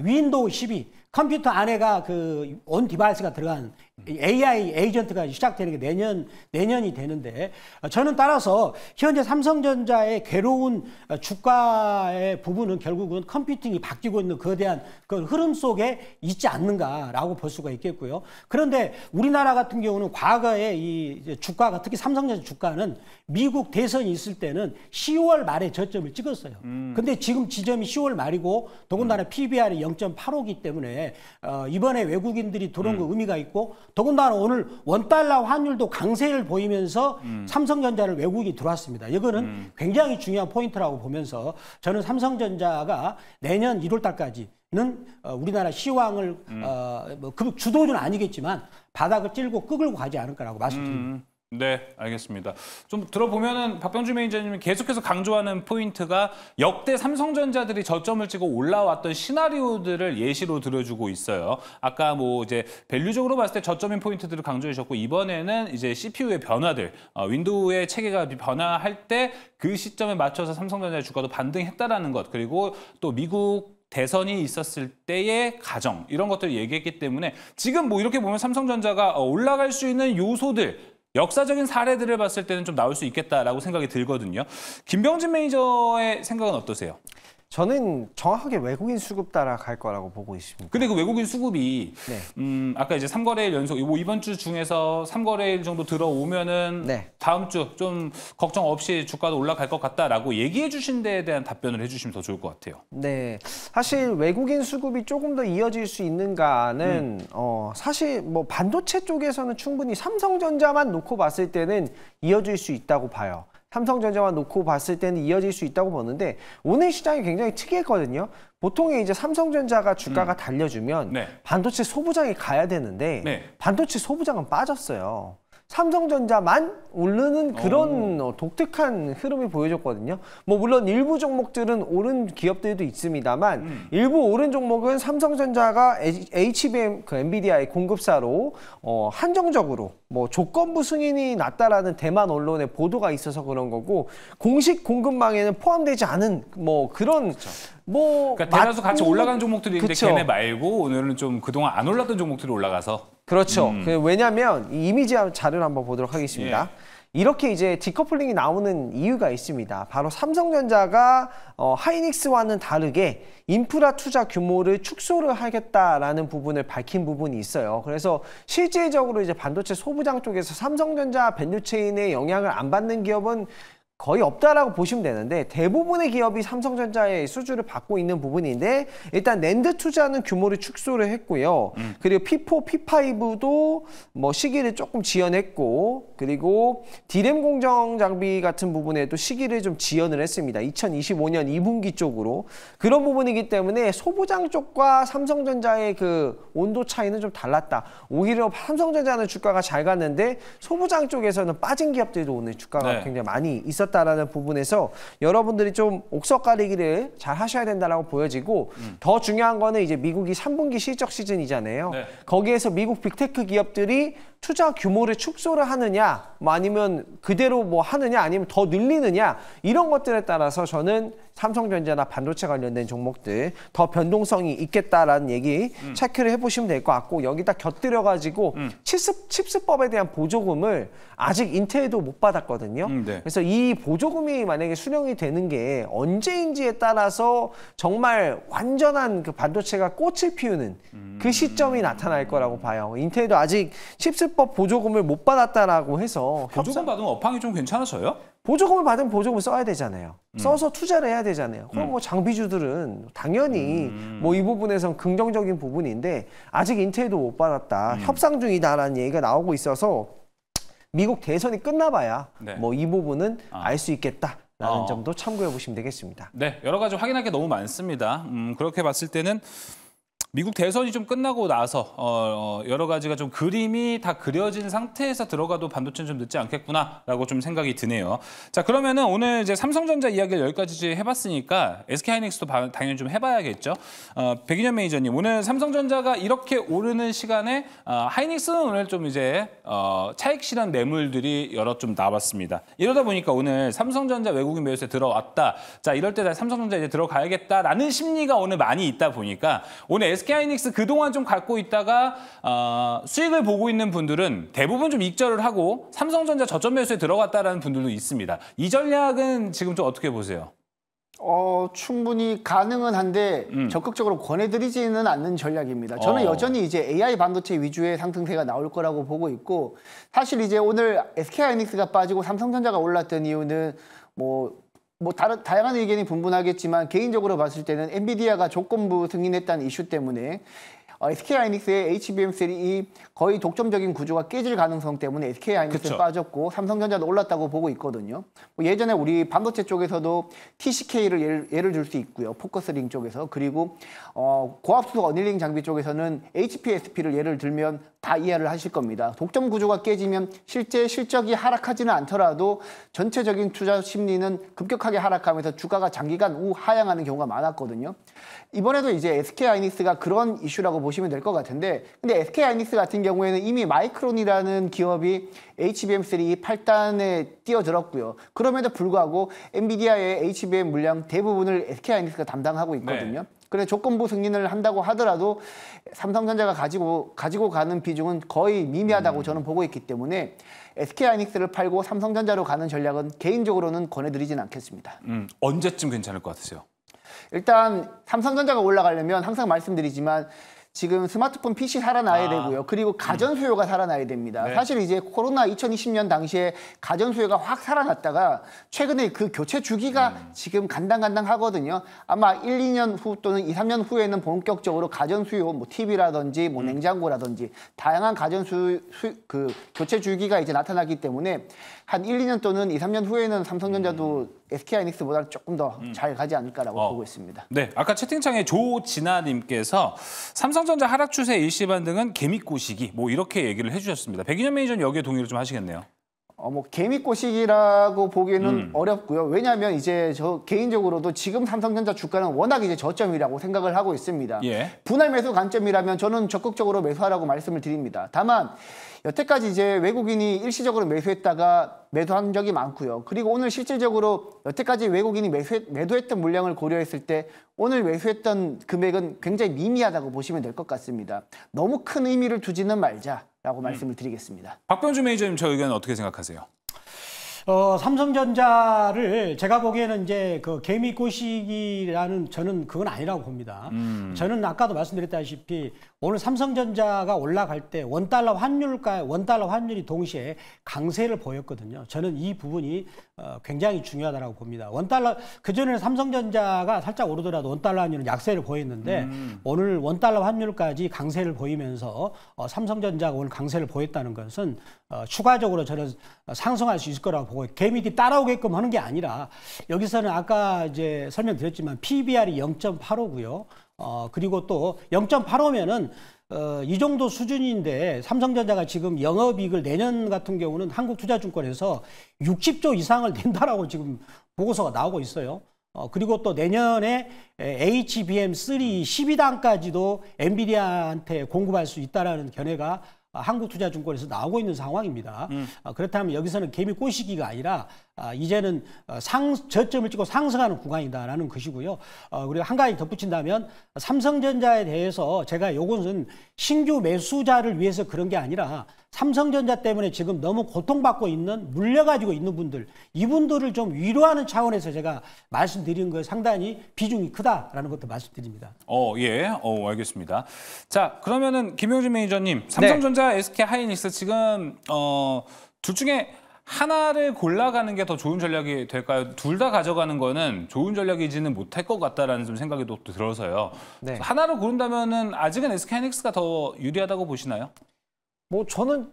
Speaker 3: 윈도우 12, 컴퓨터 안에가 그 온 디바이스가 들어간 AI 에이전트가 시작되는 게 내년이 되는데, 저는 따라서 현재 삼성전자의 괴로운 주가의 부분은 결국은 컴퓨팅이 바뀌고 있는 거대한 그 흐름 속에 있지 않는가라고 볼 수가 있겠고요. 그런데 우리나라 같은 경우는 과거에 이 주가가, 특히 삼성전자 주가는 미국 대선이 있을 때는 10월 말에 저점을 찍었어요. 근데 지금 지점이 10월 말이고 더군다나 PBR이 0.85기 때문에 이번에 외국인들이 들어온 거 의미가 있고, 더군다나 오늘 원달러 환율도 강세를 보이면서 삼성전자를 외국인이 들어왔습니다. 이거는 굉장히 중요한 포인트라고 보면서 저는 삼성전자가 내년 1월 달까지는 우리나라 시황을 그 주도주는 아니겠지만 바닥을 찔고 끄글고 가지 않을 거라고 말씀드립니다.
Speaker 1: 네, 알겠습니다. 좀 들어보면은 박병주 매니저님이 계속해서 강조하는 포인트가 역대 삼성전자들이 저점을 찍고 올라왔던 시나리오들을 예시로 들어주고 있어요. 아까 뭐 이제 밸류적으로 봤을 때 저점인 포인트들을 강조해 주셨고, 이번에는 이제 CPU의 변화들, 윈도우의 체계가 변화할 때 그 시점에 맞춰서 삼성전자의 주가도 반등했다라는 것, 그리고 또 미국 대선이 있었을 때의 가정, 이런 것들을 얘기했기 때문에 지금 뭐 이렇게 보면 삼성전자가 올라갈 수 있는 요소들, 역사적인 사례들을 봤을 때는 좀 나올 수 있겠다라고 생각이 들거든요. 김병진 매니저의 생각은 어떠세요?
Speaker 4: 저는 정확하게 외국인 수급 따라갈 거라고 보고 있습니다.
Speaker 1: 근데 그 외국인 수급이
Speaker 4: 네.
Speaker 1: 아까 이제 3거래일 연속, 뭐 이번 주 중에서 3거래일 정도 들어오면은
Speaker 4: 네.
Speaker 1: 다음 주 좀 걱정 없이 주가도 올라갈 것 같다라고 얘기해 주신 데에 대한 답변을 해주시면 더 좋을 것 같아요.
Speaker 4: 네, 사실 외국인 수급이 조금 더 이어질 수 있는가는 사실 뭐 반도체 쪽에서는 충분히 삼성전자만 놓고 봤을 때는 이어질 수 있다고 봐요. 삼성전자만 놓고 봤을 때는 이어질 수 있다고 보는데, 오늘 시장이 굉장히 특이했거든요. 보통에 이제 삼성전자가 주가가 달려주면
Speaker 1: 네.
Speaker 4: 반도체 소부장이 가야 되는데
Speaker 1: 네.
Speaker 4: 반도체 소부장은 빠졌어요. 삼성전자만 오르는 그런 독특한 흐름이 보여줬거든요. 뭐 물론 일부 종목들은 오른 기업들도 있습니다만 일부 오른 종목은 삼성전자가 HBM, 그 엔비디아의 공급사로 한정적으로 뭐 조건부 승인이 났다라는 대만 언론의 보도가 있어서 그런 거고, 공식 공급망에는 포함되지 않은 뭐 그런
Speaker 1: 그렇죠.
Speaker 4: 뭐
Speaker 1: 그러니까 대다수 같이 올라가는 종목들이 있는데
Speaker 4: 그쵸.
Speaker 1: 걔네 말고 오늘은 좀 그동안 안 올랐던 종목들이 올라가서.
Speaker 4: 그렇죠. 왜냐하면 이 이미지 자료를 한번 보도록 하겠습니다. 이렇게 이제 디커플링이 나오는 이유가 있습니다. 바로 삼성전자가 하이닉스와는 다르게 인프라 투자 규모를 축소를 하겠다라는 부분을 밝힌 부분이 있어요. 그래서 실질적으로 이제 반도체 소부장 쪽에서 삼성전자 밸류체인의 영향을 안 받는 기업은 거의 없다라고 보시면 되는데, 대부분의 기업이 삼성전자의 수주를 받고 있는 부분인데, 일단 낸드 투자는 규모를 축소를 했고요. 그리고 P4, P5도 뭐 시기를 조금 지연했고, 그리고 디램 공정 장비 같은 부분에도 시기를 좀 지연을 했습니다. 2025년 2분기 쪽으로. 그런 부분이기 때문에 소부장 쪽과 삼성전자의 그 온도 차이는 좀 달랐다. 오히려 삼성전자는 주가가 잘 갔는데 소부장 쪽에서는 빠진 기업들도 오늘 주가가 굉장히 많이 있었다라는 부분에서 여러분들이 좀 옥석 가리기를 잘 하셔야 된다라고 보여지고, 더 중요한 거는 이제 미국이 3분기 실적 시즌이잖아요. 거기에서 미국 빅테크 기업들이 투자 규모를 축소를 하느냐, 뭐 아니면 그대로 뭐 하느냐, 아니면 더 늘리느냐, 이런 것들에 따라서 저는 삼성전자나 반도체 관련된 종목들 더 변동성이 있겠다라는 얘기 체크를 해보시면 될 것 같고, 여기다 곁들여가지고 칩스법에 대한 보조금을 아직 인텔도 못 받았거든요. 그래서 이 보조금이 만약에 수령이 되는 게 언제인지에 따라서 정말 완전한 그 반도체가 꽃을 피우는 그 시점이 나타날 거라고 봐요. 인텔도 아직 칩스법 보조금을 못 받았다라고 해서
Speaker 1: 보조금 받으면 업황이 좀 괜찮아져요?
Speaker 4: 보조금을 받으면 보조금을 써야 되잖아요. 써서 투자를 해야 되잖아요. 그럼 뭐 장비주들은 당연히 뭐 이 부분에선 긍정적인 부분인데, 아직 인텔도 못 받았다, 협상 중이다라는 얘기가 나오고 있어서 미국 대선이 끝나봐야 뭐 이 부분은 알 수 있겠다라는 점도 참고해 보시면 되겠습니다.
Speaker 1: 네, 여러 가지 확인할 게 너무 많습니다. 그렇게 봤을 때는 미국 대선이 좀 끝나고 나서 여러 가지가 좀 그림이 다 그려진 상태에서 들어가도 반도체는 좀 늦지 않겠구나라고 좀 생각이 드네요. 자, 그러면은 오늘 이제 삼성전자 이야기를 여기까지 해봤으니까 SK하이닉스도 당연히 좀 해봐야겠죠. 백인현 매니저님, 오늘 삼성전자가 이렇게 오르는 시간에 하이닉스는 오늘 좀 이제 차익 실현 매물들이 여러 좀 나왔습니다. 이러다 보니까 오늘 삼성전자 외국인 매수세 들어왔다. 자, 이럴 때 삼성전자 이제 들어가야겠다라는 심리가 오늘 많이 있다 보니까 오늘 SK하이닉스 그동안 좀 갖고 있다가 수익을 보고 있는 분들은 대부분 좀 익절을 하고 삼성전자 저점 매수에 들어갔다라는 분들도 있습니다. 이 전략은 지금 좀 어떻게 보세요?
Speaker 2: 충분히 가능은 한데 적극적으로 권해드리지는 않는 전략입니다. 저는 여전히 이제 AI 반도체 위주의 상승세가 나올 거라고 보고 있고, 사실 이제 오늘 SK하이닉스가 빠지고 삼성전자가 올랐던 이유는 다양한 의견이 분분하겠지만, 개인적으로 봤을 때는 엔비디아가 조건부 승인했다는 이슈 때문에 SK하이닉스의 HBM3이 거의 독점적인 구조가 깨질 가능성 때문에 SK하이닉스는 빠졌고 삼성전자도 올랐다고 보고 있거든요. 예전에 우리 반도체 쪽에서도 TCK를 예를 들 수 있고요. 포커스링 쪽에서. 그리고 고압수소 어닐링 장비 쪽에서는 HPSP를 예를 들면 다 이해를 하실 겁니다. 독점 구조가 깨지면 실제 실적이 하락하지는 않더라도 전체적인 투자 심리는 급격하게 하락하면서 주가가 장기간 우하향하는 경우가 많았거든요. 이번에도 이제 SK하이닉스가 그런 이슈라고 보시면 될 것 같은데, 근데 SK하이닉스 같은 경우에는 이미 마이크론이라는 기업이 HBM3 8단에 뛰어들었고요. 그럼에도 불구하고 엔비디아의 HBM 물량 대부분을 SK하이닉스가 담당하고 있거든요. 그래서 조건부 승인을 한다고 하더라도 삼성전자가 가지고 가는 비중은 거의 미미하다고 저는 보고 있기 때문에 SK하이닉스를 팔고 삼성전자로 가는 전략은 개인적으로는 권해드리진 않겠습니다.
Speaker 1: 언제쯤 괜찮을 것 같으세요?
Speaker 2: 일단 삼성전자가 올라가려면 항상 말씀드리지만 지금 스마트폰 PC 살아나야 되고요. 그리고 가전 수요가 살아나야 됩니다. 사실 이제 코로나 2020년 당시에 가전 수요가 확 살아났다가 최근에 그 교체 주기가 지금 간당간당하거든요. 아마 1, 2년 후 또는 2, 3년 후에는 본격적으로 가전 수요, 뭐 TV라든지 뭐 냉장고라든지 다양한 가전 그 교체 주기가 이제 나타나기 때문에 한 1, 2년 또는 2, 3년 후에는 삼성전자도 SK하이닉스보다 조금 더 잘 가지 않을까라고 보고 있습니다.
Speaker 1: 네, 아까 채팅창에 조진아님께서 삼성전자 하락 추세 일시 반등은 개미꼬시기 뭐 이렇게 얘기를 해주셨습니다. 백인현 매니저는 여기에 동의를 좀 하시겠네요.
Speaker 2: 뭐 개미꼬시기라고 보기에는 어렵고요. 왜냐하면 이제 저 개인적으로도 지금 삼성전자 주가는 워낙 이제 저점이라고 생각을 하고 있습니다. 분할 매수 관점이라면 저는 적극적으로 매수하라고 말씀을 드립니다. 다만 여태까지 이제 외국인이 일시적으로 매수했다가 매도한 적이 많고요. 그리고 오늘 실질적으로 여태까지 외국인이 매도했던 물량을 고려했을 때 오늘 매수했던 금액은 굉장히 미미하다고 보시면 될 것 같습니다. 너무 큰 의미를 두지는 말자라고 말씀을 드리겠습니다.
Speaker 1: 박병주 매니저님 저 의견 어떻게 생각하세요?
Speaker 3: 삼성전자를 제가 보기에는 이제 그 개미꼬시기라는 저는 그건 아니라고 봅니다. 저는 아까도 말씀드렸다시피 오늘 삼성전자가 올라갈 때 원달러 환율이 동시에 강세를 보였거든요. 저는 이 부분이 굉장히 중요하다고 봅니다. 원달러 그전에는 삼성전자가 살짝 오르더라도 원달러 환율은 약세를 보였는데 오늘 원달러 환율까지 강세를 보이면서 삼성전자가 오늘 강세를 보였다는 것은 추가적으로 저는 상승할 수 있을 거라고 보고 개미들이 따라오게끔 하는 게 아니라 여기서는 아까 이제 설명드렸지만 PBR이 0.85고요. 그리고 또 0.85면은 이 정도 수준인데 삼성전자가 지금 영업이익을 내년 같은 경우는 한국투자증권에서 60조 이상을 낸다라고 지금 보고서가 나오고 있어요. 그리고 또 내년에 HBM3 12단까지도 엔비디아한테 공급할 수 있다라는 견해가 한국투자증권에서 나오고 있는 상황입니다. 그렇다면 여기서는 개미 꼬시기가 아니라 이제는 저점을 찍고 상승하는 구간이다라는 것이고요. 그리고 한 가지 덧붙인다면 삼성전자에 대해서 제가 요것은 신규 매수자를 위해서 그런 게 아니라 삼성전자 때문에 지금 너무 고통받고 있는 물려가지고 있는 분들 이분들을 좀 위로하는 차원에서 제가 말씀드린 거 상당히 비중이 크다라는 것도 말씀드립니다.
Speaker 1: 알겠습니다. 자, 그러면은 김용준 매니저님, 삼성전자, SK하이닉스 지금 둘 중에 하나를 골라가는 게 더 좋은 전략이 될까요? 둘 다 가져가는 거는 좋은 전략이지는 못할 것 같다라는 좀 생각이 또 들어서요. 하나를 고른다면은 아직은 SK하이닉스가 더 유리하다고 보시나요?
Speaker 4: 뭐 저는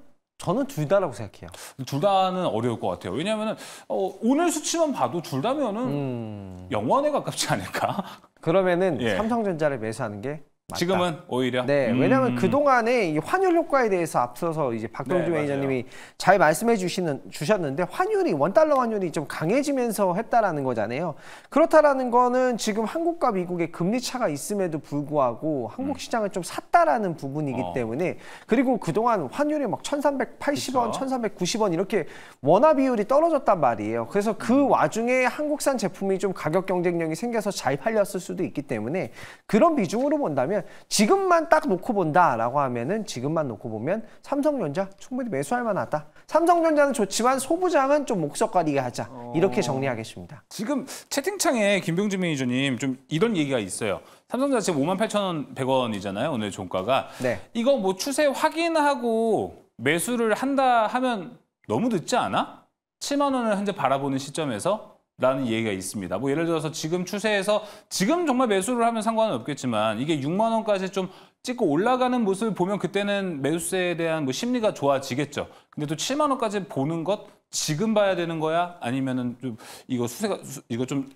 Speaker 4: 둘 다라고 생각해요.
Speaker 1: 둘 다는 어려울 것 같아요. 왜냐하면은 오늘 수치만 봐도 둘 다면은 0원에 가깝지 않을까?
Speaker 4: 그러면은 삼성전자를 매수하는 게 맞다.
Speaker 1: 지금은 오히려?
Speaker 4: 네, 왜냐하면 그동안에 이 환율 효과에 대해서 앞서서 이제 박병주 매니저님이 잘 말씀해 주셨는데 원달러 환율이 좀 강해지면서 했다라는 거잖아요. 그렇다라는 거는 지금 한국과 미국의 금리 차가 있음에도 불구하고 한국 시장을 좀 샀다라는 부분이기 때문에 그리고 그동안 환율이 막 1380원, 1390원 이렇게 원화 비율이 떨어졌단 말이에요. 그래서 그 와중에 한국산 제품이 좀 가격 경쟁력이 생겨서 잘 팔렸을 수도 있기 때문에 그런 비중으로 본다면 지금만 딱 놓고 본다라고 하면은 지금만 놓고 보면 삼성전자 충분히 매수할 만하다. 삼성전자는 좋지만 소부장은 좀 목석 가리게 하자. 이렇게 정리하겠습니다.
Speaker 1: 지금 채팅창에 김병준 매니저님 좀 이런 얘기가 있어요. 삼성전자 지금 58,100원이잖아요. 오늘 종가가. 이거 뭐 추세 확인하고 매수를 한다 하면 너무 늦지 않아? 7만 원을 현재 바라보는 시점에서? 라는 얘기가 있습니다. 뭐 예를 들어서 지금 추세에서 지금 정말 매수를 하면 상관은 없겠지만 이게 6만 원까지 좀 찍고 올라가는 모습을 보면 그때는 매수세에 대한 뭐 심리가 좋아지겠죠. 근데 또 7만 원까지 보는 것 지금 봐야 되는 거야? 아니면은 좀 이거 이거 좀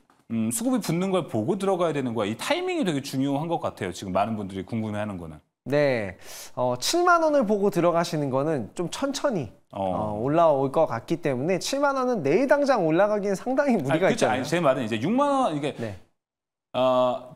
Speaker 1: 수급이 붙는 걸 보고 들어가야 되는 거야? 이 타이밍이 되게 중요한 것 같아요. 지금 많은 분들이 궁금해하는 거는.
Speaker 4: 네, 7만 원을 보고 들어가시는 거는 좀 천천히 올라올 것 같기 때문에 7만 원은 내일 당장 올라가기엔 상당히 무리가 있잖아요.
Speaker 1: 제 말은 이제 6만 원 이게
Speaker 4: 네.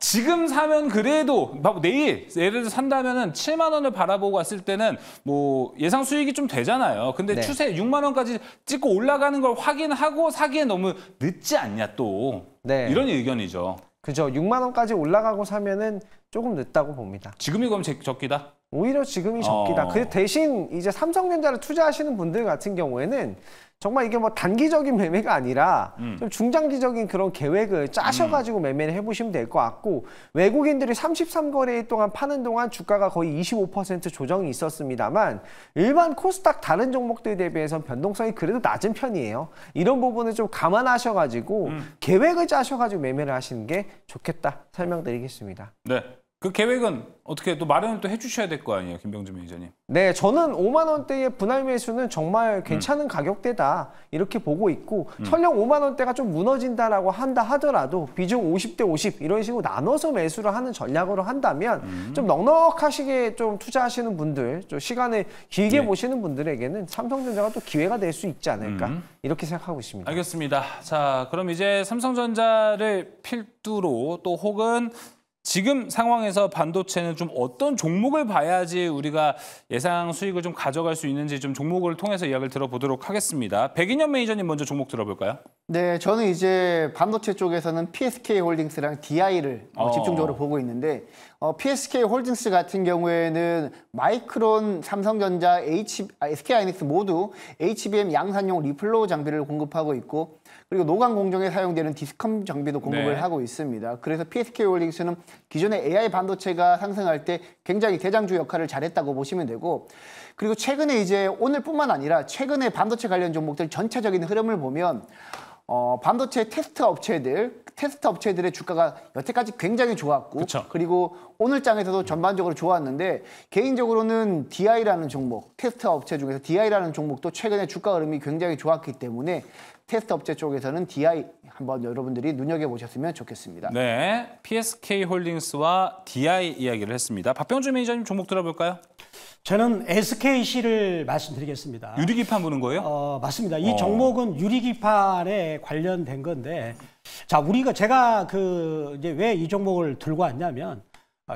Speaker 1: 지금 사면 그래도 내일 예를 들어 산다면은 7만 원을 바라보고 왔을 때는 뭐 예상 수익이 좀 되잖아요. 근데
Speaker 4: 네.
Speaker 1: 추세 6만 원까지 찍고 올라가는 걸 확인하고 사기엔 너무 늦지 않냐 또.
Speaker 4: 네.
Speaker 1: 이런 의견이죠.
Speaker 4: 그죠. 6만 원까지 올라가고 사면은 조금 늦다고 봅니다.
Speaker 1: 지금이 그럼 적기다?
Speaker 4: 오히려 지금이 적기다. 그 대신 이제 삼성전자를 투자하시는 분들 같은 경우에는 정말 이게 뭐 단기적인 매매가 아니라 좀 중장기적인 그런 계획을 짜셔가지고 매매를 해보시면 될 것 같고, 외국인들이 33거래일 동안 파는 동안 주가가 거의 25% 조정이 있었습니다만 일반 코스닥 다른 종목들 대비해서 변동성이 그래도 낮은 편이에요. 이런 부분을 좀 감안하셔가지고 계획을 짜셔가지고 매매를 하시는 게 좋겠다 설명드리겠습니다.
Speaker 1: 네. 그 계획은 어떻게 또 마련을 또 해주셔야 될 거 아니에요, 김병준 매니저님?
Speaker 4: 네, 저는 5만 원대의 분할 매수는 정말 괜찮은 가격대다 이렇게 보고 있고, 설령 5만 원대가 좀 무너진다라고 한다 하더라도 비중 50대 50 이런 식으로 나눠서 매수를 하는 전략으로 한다면 좀 넉넉하시게 좀 투자하시는 분들, 좀 시간을 길게 보시는 분들에게는 삼성전자가 또 기회가 될 수 있지 않을까 이렇게 생각하고 있습니다.
Speaker 1: 알겠습니다. 자, 그럼 이제 삼성전자를 필두로 또 혹은 지금 상황에서 반도체는 좀 어떤 종목을 봐야지 우리가 예상 수익을 좀 가져갈 수 있는지 좀 종목을 통해서 이야기를 들어보도록 하겠습니다. 백인현 매니저님 먼저 종목 들어볼까요?
Speaker 2: 네, 저는 이제 반도체 쪽에서는 PSK 홀딩스랑 DI를 집중적으로 보고 있는데, PSK 홀딩스 같은 경우에는 마이크론, 삼성전자, SK하이닉스 모두 HBM 양산용 리플로 장비를 공급하고 있고, 그리고 노광 공정에 사용되는 디스컴 장비도 공급을 하고 있습니다. 그래서 PSK 홀딩스는 기존의 AI 반도체가 상승할 때 굉장히 대장주 역할을 잘했다고 보시면 되고, 그리고 최근에 이제 오늘뿐만 아니라 최근에 반도체 관련 종목들 전체적인 흐름을 보면 반도체 테스트 업체들의 주가가 여태까지 굉장히 좋았고,
Speaker 1: 그쵸.
Speaker 2: 그리고 오늘 장에서도 전반적으로 좋았는데, 개인적으로는 DI라는 종목, 테스트 업체 중에서 DI라는 종목도 최근에 주가 흐름이 굉장히 좋았기 때문에 테스트 업체 쪽에서는 DI 한번 여러분들이 눈여겨보셨으면 좋겠습니다.
Speaker 1: 네, PSK 홀딩스와 DI 이야기를 했습니다. 박병준 매니저님 종목 들어볼까요?
Speaker 3: 저는 SKC를 말씀드리겠습니다.
Speaker 1: 유리기판 보는 거예요?
Speaker 3: 맞습니다. 이 종목은 유리기판에 관련된 건데, 자, 제가 이제 왜 이 종목을 들고 왔냐면,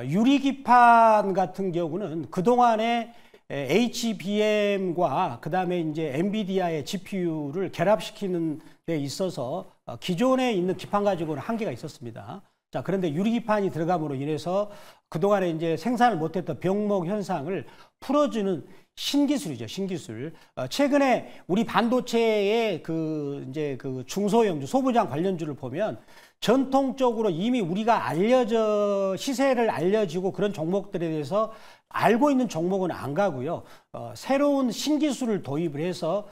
Speaker 3: 유리기판 같은 경우는 그동안에 HBM과 그다음에 이제 엔비디아의 GPU를 결합시키는 데 있어서 기존에 있는 기판 가지고는 한계가 있었습니다. 자, 그런데 유리기판이 들어감으로 인해서 그동안에 이제 생산을 못했던 병목 현상을 풀어주는 신기술이죠, 신기술. 최근에 우리 반도체의 이제 중소형주, 소부장 관련주를 보면 전통적으로 이미 우리가 시세를 알려지고 그런 종목들에 대해서 알고 있는 종목은 안 가고요. 새로운 신기술을 도입을 해서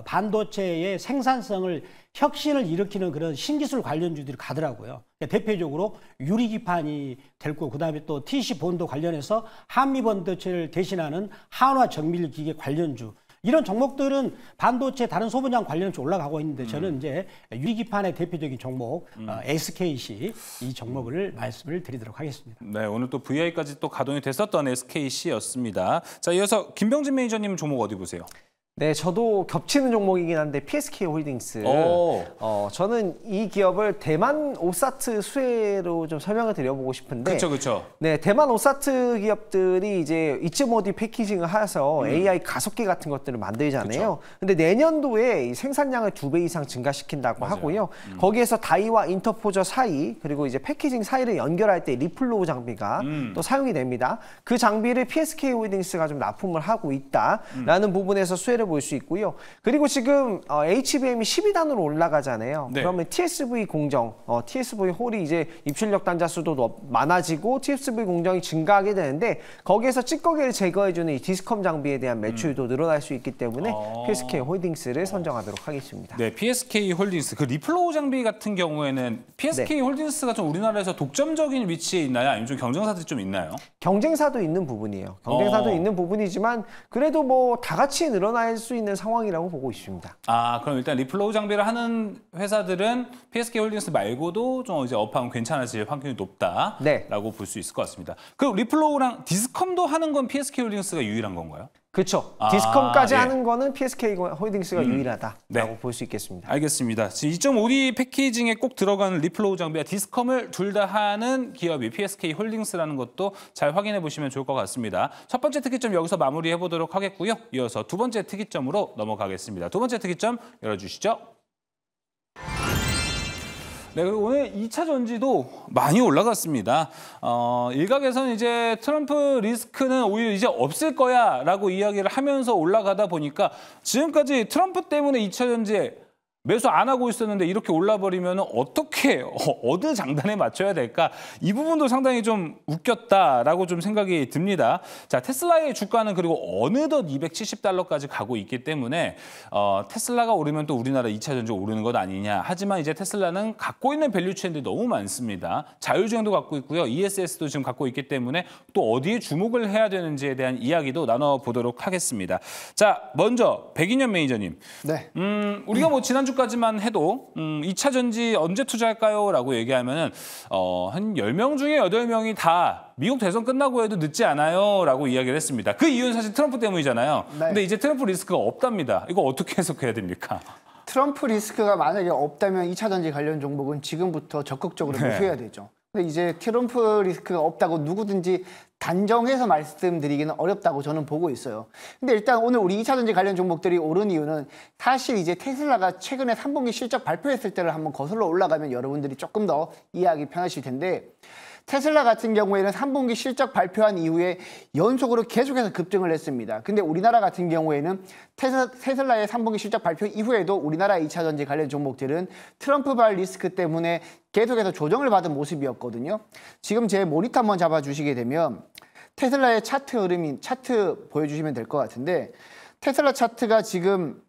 Speaker 3: 반도체의 생산성을 혁신을 일으키는 그런 신기술 관련주들이 가더라고요. 대표적으로 유리기판이 될 거고, 그다음에 또 TC 본도 관련해서 한미 반도체를 대신하는 한화 정밀기계 관련주. 이런 종목들은 반도체 다른 소분장 관련해서 올라가고 있는데, 저는 이제 유리기판의 대표적인 종목 SKC 이 종목을 말씀을 드리도록 하겠습니다.
Speaker 1: 네, 오늘 또 VI까지 또 가동이 됐었던 SKC였습니다. 자, 이어서 김병진 매니저님 종목 어디 보세요?
Speaker 4: 네, 저도 겹치는 종목이긴 한데 PSK 홀딩스. 저는 이 기업을 대만 오사트 수혜로 좀 설명을 드려보고 싶은데.
Speaker 1: 그렇죠.
Speaker 4: 네, 대만 오사트 기업들이 이제 이츠모디 패키징을 해서 AI 가속기 같은 것들을 만들잖아요. 그쵸. 근데 내년도에 생산량을 2배 이상 증가시킨다고 하고요. 거기에서 다이와 인터포저 사이, 그리고 이제 패키징 사이를 연결할 때 리플로우 장비가 또 사용이 됩니다. 그 장비를 PSK 홀딩스가 좀 납품을 하고 있다라는 부분에서 수혜를 볼 수 있고요. 그리고 지금 HBM이 12단으로 올라가잖아요.
Speaker 1: 네.
Speaker 4: 그러면 TSV 공정, TSV 홀이 이제 입출력 단자 수도 많아지고 TSV 공정이 증가하게 되는데 거기에서 찌꺼기를 제거해주는 이 디스컴 장비에 대한 매출도 늘어날 수 있기 때문에 PSK 홀딩스를 선정하도록 하겠습니다.
Speaker 1: 네, PSK 홀딩스. 그 리플로우 장비 같은 경우에는 PSK 홀딩스가 좀 우리나라에서 독점적인 위치에 있나요? 아니면 좀 경쟁사들이 좀 있나요?
Speaker 4: 경쟁사도 있는 부분이에요. 경쟁사도 있는 부분이지만 그래도 뭐 다 같이 늘어날 수 있는 상황이라고 보고 있습니다.
Speaker 1: 아, 그럼 일단 리플로우 장비를 하는 회사들은 PSK 홀딩스 말고도 좀 이제 업하면 괜찮아질 확률이 높다라고
Speaker 4: 네.
Speaker 1: 볼 수 있을 것 같습니다. 그럼 리플로우랑 디스컴도 하는 건 PSK 홀딩스가 유일한 건가요?
Speaker 4: 그렇죠. 디스컴까지
Speaker 1: 예.
Speaker 4: 하는 거는 PSK 홀딩스가 유일하다라고
Speaker 1: 네.
Speaker 4: 볼 수 있겠습니다.
Speaker 1: 알겠습니다. 지금 2.5D 패키징에 꼭 들어가는 리플로우 장비와 디스컴을 둘 다 하는 기업이 PSK 홀딩스라는 것도 잘 확인해 보시면 좋을 것 같습니다. 첫 번째 특이점 여기서 마무리해 보도록 하겠고요. 이어서 두 번째 특이점으로 넘어가겠습니다. 두 번째 특이점 열어주시죠. 네, 그리고 오늘 2차 전지도 많이 올라갔습니다. 일각에서는 이제 트럼프 리스크는 오히려 이제 없을 거야라고 이야기를 하면서 올라가다 보니까 지금까지 트럼프 때문에 2차 전지에 매수 안 하고 있었는데 이렇게 올라버리면 어떻게 어느 장단에 맞춰야 될까? 이 부분도 상당히 좀 웃겼다라고 좀 생각이 듭니다. 자, 테슬라의 주가는 그리고 어느덧 270달러까지 가고 있기 때문에 테슬라가 오르면 또 우리나라 2차 전지 오르는 것 아니냐. 하지만 이제 테슬라는 갖고 있는 밸류 체인들이 너무 많습니다. 자율주행도 갖고 있고요. ESS도 지금 갖고 있기 때문에 또 어디에 주목을 해야 되는지에 대한 이야기도 나눠보도록 하겠습니다. 자, 먼저 백인현 매니저님.
Speaker 2: 네.
Speaker 1: 우리가 뭐 지난주까지만 해도 2차 전지 언제 투자할까요? 라고 얘기하면은 한 10명 중에 8명이 다 미국 대선 끝나고 해도 늦지 않아요 라고 이야기를 했습니다. 그 이유는 사실 트럼프 때문이잖아요.
Speaker 2: 네.
Speaker 1: 근데 이제 트럼프 리스크가 없답니다. 이거 어떻게 해석해야 됩니까?
Speaker 2: 트럼프 리스크가 만약에 없다면 2차 전지 관련 종목은 지금부터 적극적으로 매수해야 되죠. 근데 이제 트럼프 리스크가 없다고 누구든지 단정해서 말씀드리기는 어렵다고 저는 보고 있어요. 근데 일단 오늘 우리 2차 전지 관련 종목들이 오른 이유는 사실 이제 테슬라가 최근에 3분기 실적 발표했을 때를 한번 거슬러 올라가면 여러분들이 조금 더 이해하기 편하실 텐데 테슬라 같은 경우에는 3분기 실적 발표한 이후에 연속으로 계속해서 급등을 했습니다. 근데 우리나라 같은 경우에는 테슬라의 3분기 실적 발표 이후에도 우리나라 2차 전지 관련 종목들은 트럼프발 리스크 때문에 계속해서 조정을 받은 모습이었거든요. 지금 제 모니터 한번 잡아주시게 되면 테슬라의 차트 보여주시면 될 것 같은데 테슬라 차트가 지금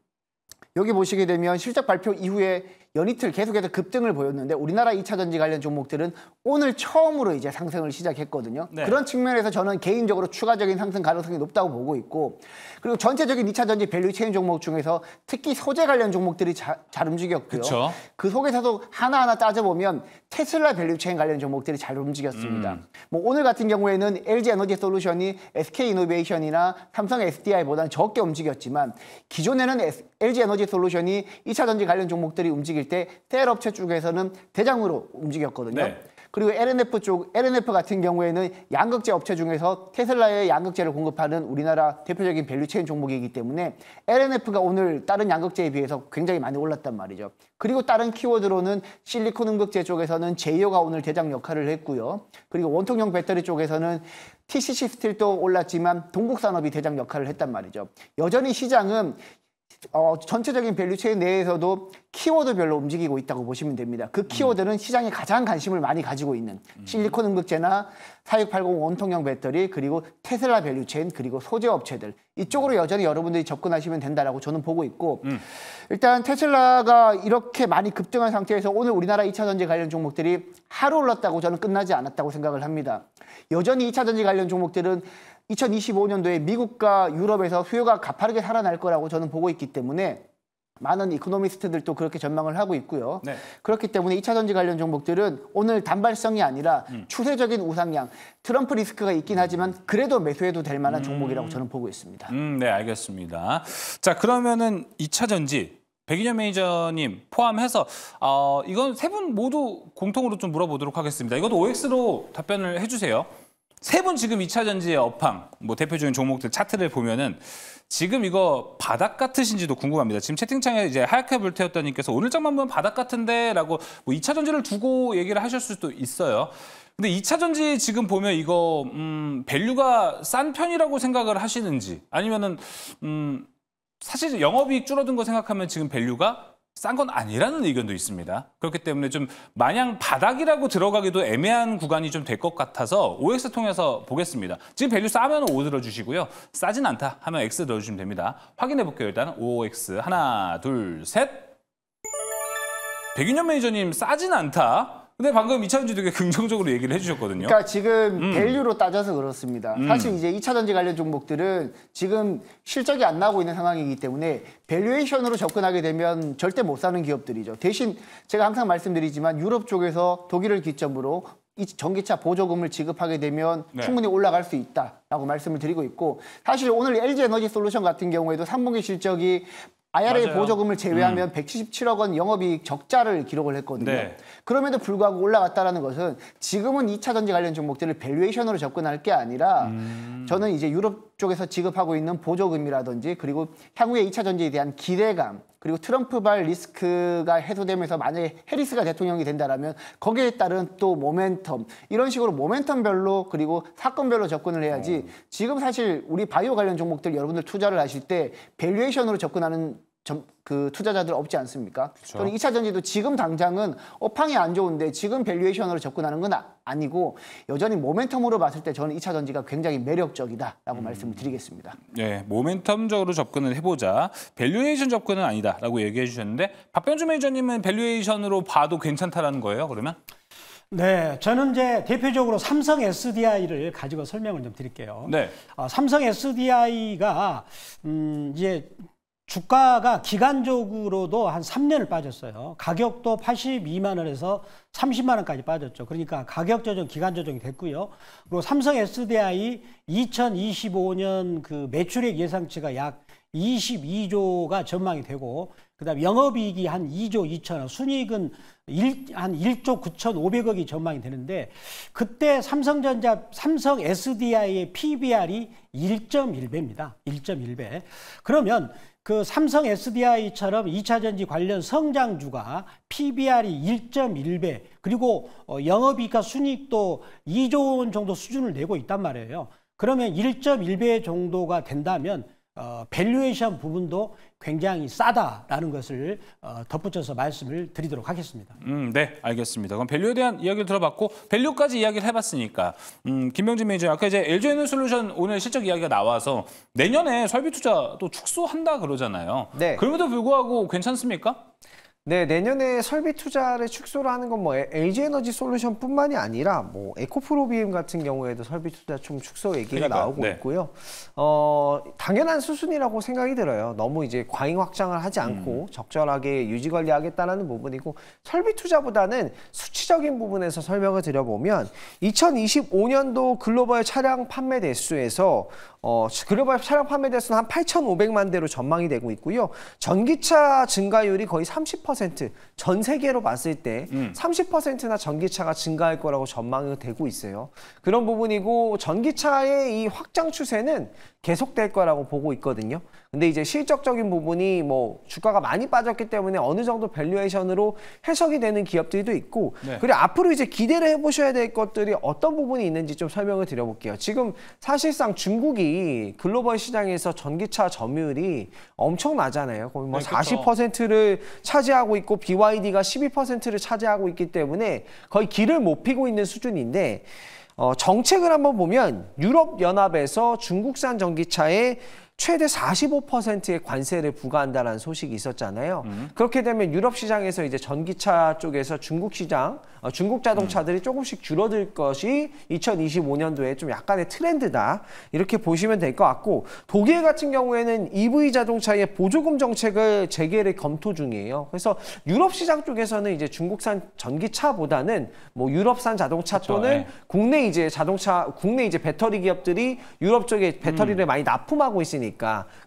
Speaker 2: 여기 보시게 되면 실적 발표 이후에 연이틀 계속해서 급등을 보였는데 우리나라 2차 전지 관련 종목들은 오늘 처음으로 이제 상승을 시작했거든요. 네. 그런 측면에서 저는 개인적으로 추가적인 상승 가능성이 높다고 보고 있고 그리고 전체적인 2차 전지 밸류 체인 종목 중에서 특히 소재 관련 종목들이 잘 움직였고요. 그쵸? 그 속에서도 하나하나 따져보면 테슬라 밸류 체인 관련 종목들이 잘 움직였습니다. 뭐 오늘 같은 경우에는 LG 에너지 솔루션이 SK 이노베이션이나 삼성 SDI보다는 적게 움직였지만 기존에는 LG 에너지 솔루션이 2차 전지 관련 종목들이 움직일 때 셀 업체 쪽에서는 대장으로 움직였거든요. 네. 그리고 LNF 같은 경우에는 양극재 업체 중에서 테슬라의 양극재를 공급하는 우리나라 대표적인 밸류체인 종목이기 때문에 LNF가 오늘 다른 양극재에 비해서 굉장히 많이 올랐단 말이죠. 그리고 다른 키워드로는 실리콘 음극재 쪽에서는 제이오가 오늘 대장 역할을 했고요. 그리고 원통형 배터리 쪽에서는 TCC 스틸도 올랐지만 동국산업이 대장 역할을 했단 말이죠. 여전히 시장은 전체적인 밸류체인 내에서도 키워드별로 움직이고 있다고 보시면 됩니다. 그 키워드는 시장에 가장 관심을 많이 가지고 있는 실리콘 음극재나 4680 원통형 배터리 그리고 테슬라 밸류체인 그리고 소재 업체들 이쪽으로 여전히 여러분들이 접근하시면 된다라고 저는 보고 있고 일단 테슬라가 이렇게 많이 급등한 상태에서 오늘 우리나라 2차 전지 관련 종목들이 하루 올랐다고 저는 끝나지 않았다고 생각을 합니다. 여전히 2차 전지 관련 종목들은 2025년도에 미국과 유럽에서 수요가 가파르게 살아날 거라고 저는 보고 있기 때문에 많은 이코노미스트들도 그렇게 전망을 하고 있고요. 네. 그렇기 때문에 2차 전지 관련 종목들은 오늘 단발성이 아니라 추세적인 우상향, 트럼프 리스크가 있긴 하지만 그래도 매수해도 될 만한 종목이라고 저는 보고 있습니다.
Speaker 1: 네, 알겠습니다. 자, 그러면은 2차 전지 백인현 매니저님 포함해서 이건 세 분 모두 공통으로 좀 물어보도록 하겠습니다. 이것도 OX로 답변을 해주세요. 세 분 지금 2차 전지의 업황, 뭐 대표적인 종목들 차트를 보면은 지금 이거 바닥 같으신지도 궁금합니다. 지금 채팅창에 이제 하얗게 불태웠다님께서 오늘 장만 보면 바닥 같은데라고 뭐 2차 전지를 두고 얘기를 하실 수도 있어요. 근데 2차 전지 지금 보면 이거 밸류가 싼 편이라고 생각을 하시는지 아니면은 사실 영업이익 줄어든 거 생각하면 지금 밸류가 싼 건 아니라는 의견도 있습니다. 그렇기 때문에 좀 마냥 바닥이라고 들어가기도 애매한 구간이 좀 될 것 같아서 OX 통해서 보겠습니다. 지금 밸류 싸면 O 들어주시고요. 싸진 않다 하면 X 넣어주시면 됩니다. 확인해 볼게요. 일단 OX 하나, 둘, 셋. 백윤현 매니저님 싸진 않다. 근데 방금 2차전지 되게 긍정적으로 얘기를 해주셨거든요.
Speaker 2: 그러니까 지금 밸류로 따져서 그렇습니다. 사실 이제 2차전지 관련 종목들은 지금 실적이 안 나오고 있는 상황이기 때문에 밸류에이션으로 접근하게 되면 절대 못 사는 기업들이죠. 대신 제가 항상 말씀드리지만 유럽 쪽에서 독일을 기점으로 이 전기차 보조금을 지급하게 되면 충분히 올라갈 수 있다라고 말씀을 드리고 있고, 사실 오늘 LG에너지솔루션 같은 경우에도 3분기 실적이 IRA
Speaker 1: 맞아요.
Speaker 2: 보조금을 제외하면 177억 원 영업이익 적자를 기록을 했거든요. 그럼에도 불구하고 올라갔다는 것은 지금은 2차전지 관련 종목들을 밸류에이션으로 접근할 게 아니라 저는 이제 유럽 쪽에서 지급하고 있는 보조금이라든지 그리고 향후에 2차전지에 대한 기대감, 그리고 트럼프발 리스크가 해소되면서 만약에 해리스가 대통령이 된다라면 거기에 따른 또 모멘텀, 이런 식으로 모멘텀별로 그리고 사건별로 접근을 해야지 지금 사실 우리 바이오 관련 종목들 여러분들 투자를 하실 때 밸류에이션으로 접근하는 그 투자자들 없지 않습니까?
Speaker 1: 그렇죠.
Speaker 2: 또는 2차전지도 지금 당장은 업황이 안 좋은데 지금 밸류에이션으로 접근하는 건 아니고 여전히 모멘텀으로 봤을 때 저는 2차전지가 굉장히 매력적이다라고 말씀을 드리겠습니다.
Speaker 1: 네, 모멘텀적으로 접근을 해보자. 밸류에이션 접근은 아니다라고 얘기해 주셨는데 박병주 매니저님은 밸류에이션으로 봐도 괜찮다라는 거예요, 그러면?
Speaker 3: 네, 저는 이제 대표적으로 삼성 SDI를 가지고 설명을 좀 드릴게요.
Speaker 1: 네.
Speaker 3: 삼성 SDI가 이제 주가가 기간적으로도 한 3년을 빠졌어요. 가격도 82만 원에서 30만 원까지 빠졌죠. 그러니까 가격 조정, 기간 조정이 됐고요. 그리고 삼성 SDI 2025년 그 매출액 예상치가 약 22조가 전망이 되고, 그다음에 영업이익이 한 2조 2천억, 순이익은 한 1조 9,500억이 전망이 되는데, 그때 삼성 SDI의 PBR이 1.1배입니다. 1.1배. 그러면 그 삼성 SDI처럼 2차전지 관련 성장주가 PBR이 1.1배, 그리고 영업이익과 순이익도 2조 원 정도 수준을 내고 있단 말이에요. 그러면 1.1배 정도가 된다면 밸류에이션 부분도 굉장히 싸다라는 것을 덧붙여서 말씀을 드리도록 하겠습니다.
Speaker 1: 네, 알겠습니다. 그럼 밸류에 대한 이야기를 들어봤고 밸류까지 이야기를 해봤으니까 김병진 매니저, 아까 이제 LG에너지솔루션 오늘 실적 이야기가 나와서 내년에 설비 투자 또 축소한다 그러잖아요.
Speaker 4: 네.
Speaker 1: 그럼에도 불구하고 괜찮습니까?
Speaker 4: 네, 내년에 설비 투자를 축소를 하는 건 뭐 LG에너지솔루션뿐만이 아니라 뭐 에코프로비움 같은 경우에도 설비 투자 좀 축소 얘기가 나오고 있고요. 당연한 수순이라고 생각이 들어요. 너무 이제 과잉 확장을 하지 않고 적절하게 유지 관리하겠다는 부분이고, 설비 투자보다는 수치적인 부분에서 설명을 드려보면 2025년도 글로벌 차량 판매 대수에서 글로벌 차량 판매 대수는 한 8,500만 대로 전망이 되고 있고요. 전기차 증가율이 거의 30%, 전 세계로 봤을 때 30%나 전기차가 증가할 거라고 전망이 되고 있어요. 그런 부분이고, 전기차의 이 확장 추세는 계속될 거라고 보고 있거든요. 근데 이제 실적적인 부분이 뭐 주가가 많이 빠졌기 때문에 어느 정도 밸류에이션으로 해석이 되는 기업들도 있고, 그리고 앞으로 이제 기대를 해보셔야 될 것들이 어떤 부분이 있는지 좀 설명을 드려볼게요. 지금 사실상 중국이 글로벌 시장에서 전기차 점유율이 엄청나잖아요. 거의 뭐 40%를 차지하고 있고 BYD가 12%를 차지하고 있기 때문에 거의 길을 못 피고 있는 수준인데, 정책을 한번 보면 유럽연합에서 중국산 전기차에 최대 45%의 관세를 부과한다는 소식이 있었잖아요. 그렇게 되면 유럽 시장에서 이제 전기차 쪽에서 중국 시장, 중국 자동차들이 조금씩 줄어들 것이 2025년도에 좀 약간의 트렌드다, 이렇게 보시면 될 것 같고, 독일 같은 경우에는 EV 자동차의 보조금 정책을 재개를 검토 중이에요. 그래서 유럽 시장 쪽에서는 이제 중국산 전기차보다는 뭐 유럽산 자동차 또는 국내 이제 자동차, 국내 이제 배터리 기업들이 유럽 쪽에 배터리를 많이 납품하고 있으니까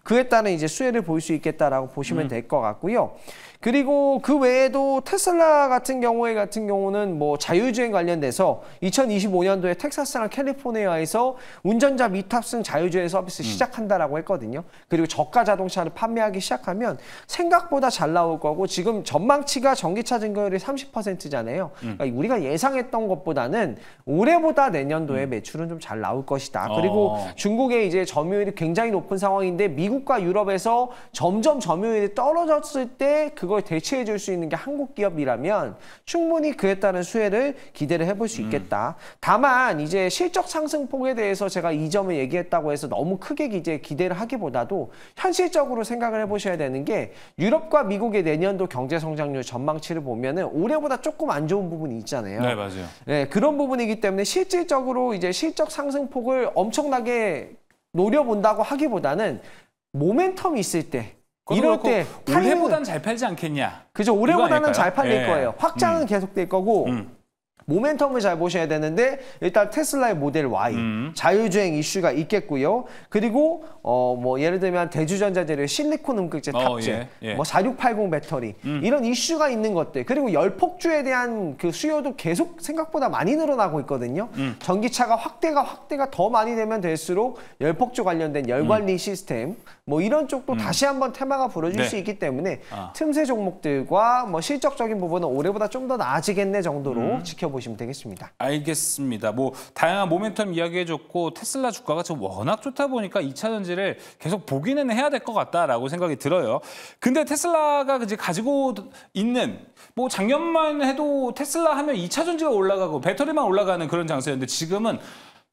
Speaker 4: 그에 따른 이제 수혜를 볼 수 있겠다라고 보시면 될 것 같고요. 그리고 그 외에도 테슬라 같은 경우는 뭐 자율주행 관련돼서 2025년도에 텍사스랑 캘리포니아에서 운전자 미탑승 자율주행 서비스 시작한다라고 했거든요. 그리고 저가 자동차를 판매하기 시작하면 생각보다 잘 나올 거고, 지금 전망치가 전기차 증가율이 30%잖아요. 그러니까 우리가 예상했던 것보다는 올해보다 내년도에 매출은 좀 잘 나올 것이다. 그리고 중국의 이제 점유율이 굉장히 높은 상황인데 미국과 유럽에서 점점 점유율이 떨어졌을 때 그걸 대체해 줄 수 있는 게 한국 기업이라면 충분히 그에 따른 수혜를 기대를 해볼 수 있겠다. 다만 이제 실적 상승폭에 대해서 제가 이 점을 얘기했다고 해서 너무 크게 이제 기대를 하기보다도 현실적으로 생각을 해보셔야 되는 게, 유럽과 미국의 내년도 경제 성장률 전망치를 보면은 올해보다 조금 안 좋은 부분이 있잖아요.
Speaker 1: 네, 맞아요.
Speaker 4: 네, 그런 부분이기 때문에 실질적으로 이제 실적 상승폭을 엄청나게 노려본다고 하기보다는 모멘텀이 있을 때, 이럴 때
Speaker 1: 올해보단 잘 팔지 않겠냐.
Speaker 4: 그죠. 올해보다는 잘 팔릴
Speaker 1: 예.
Speaker 4: 거예요. 확장은 계속될 거고 모멘텀을 잘 보셔야 되는데, 일단 테슬라의 모델 Y 자율주행 이슈가 있겠고요. 그리고 뭐 예를 들면 대주전자재료 실리콘 음극재 탑재, 뭐 4680 배터리 이런 이슈가 있는 것들, 그리고 열폭주에 대한 그 수요도 계속 생각보다 많이 늘어나고 있거든요. 전기차가 확대가 더 많이 되면 될수록 열폭주 관련된 열관리 시스템 뭐 이런 쪽도 다시 한번 테마가 불어질 수 있기 때문에 틈새 종목들과 뭐 실적적인 부분은 올해보다 좀 더 나아지겠네 정도로 지켜보시면 되겠습니다.
Speaker 1: 알겠습니다. 뭐 다양한 모멘텀 이야기해줬고, 테슬라 주가가 지금 워낙 좋다 보니까 2차 전지를 계속 보기는 해야 될 것 같다라고 생각이 들어요. 근데 테슬라가 이제 가지고 있는, 뭐 작년만 해도 테슬라 하면 2차 전지가 올라가고 배터리만 올라가는 그런 장세였는데, 지금은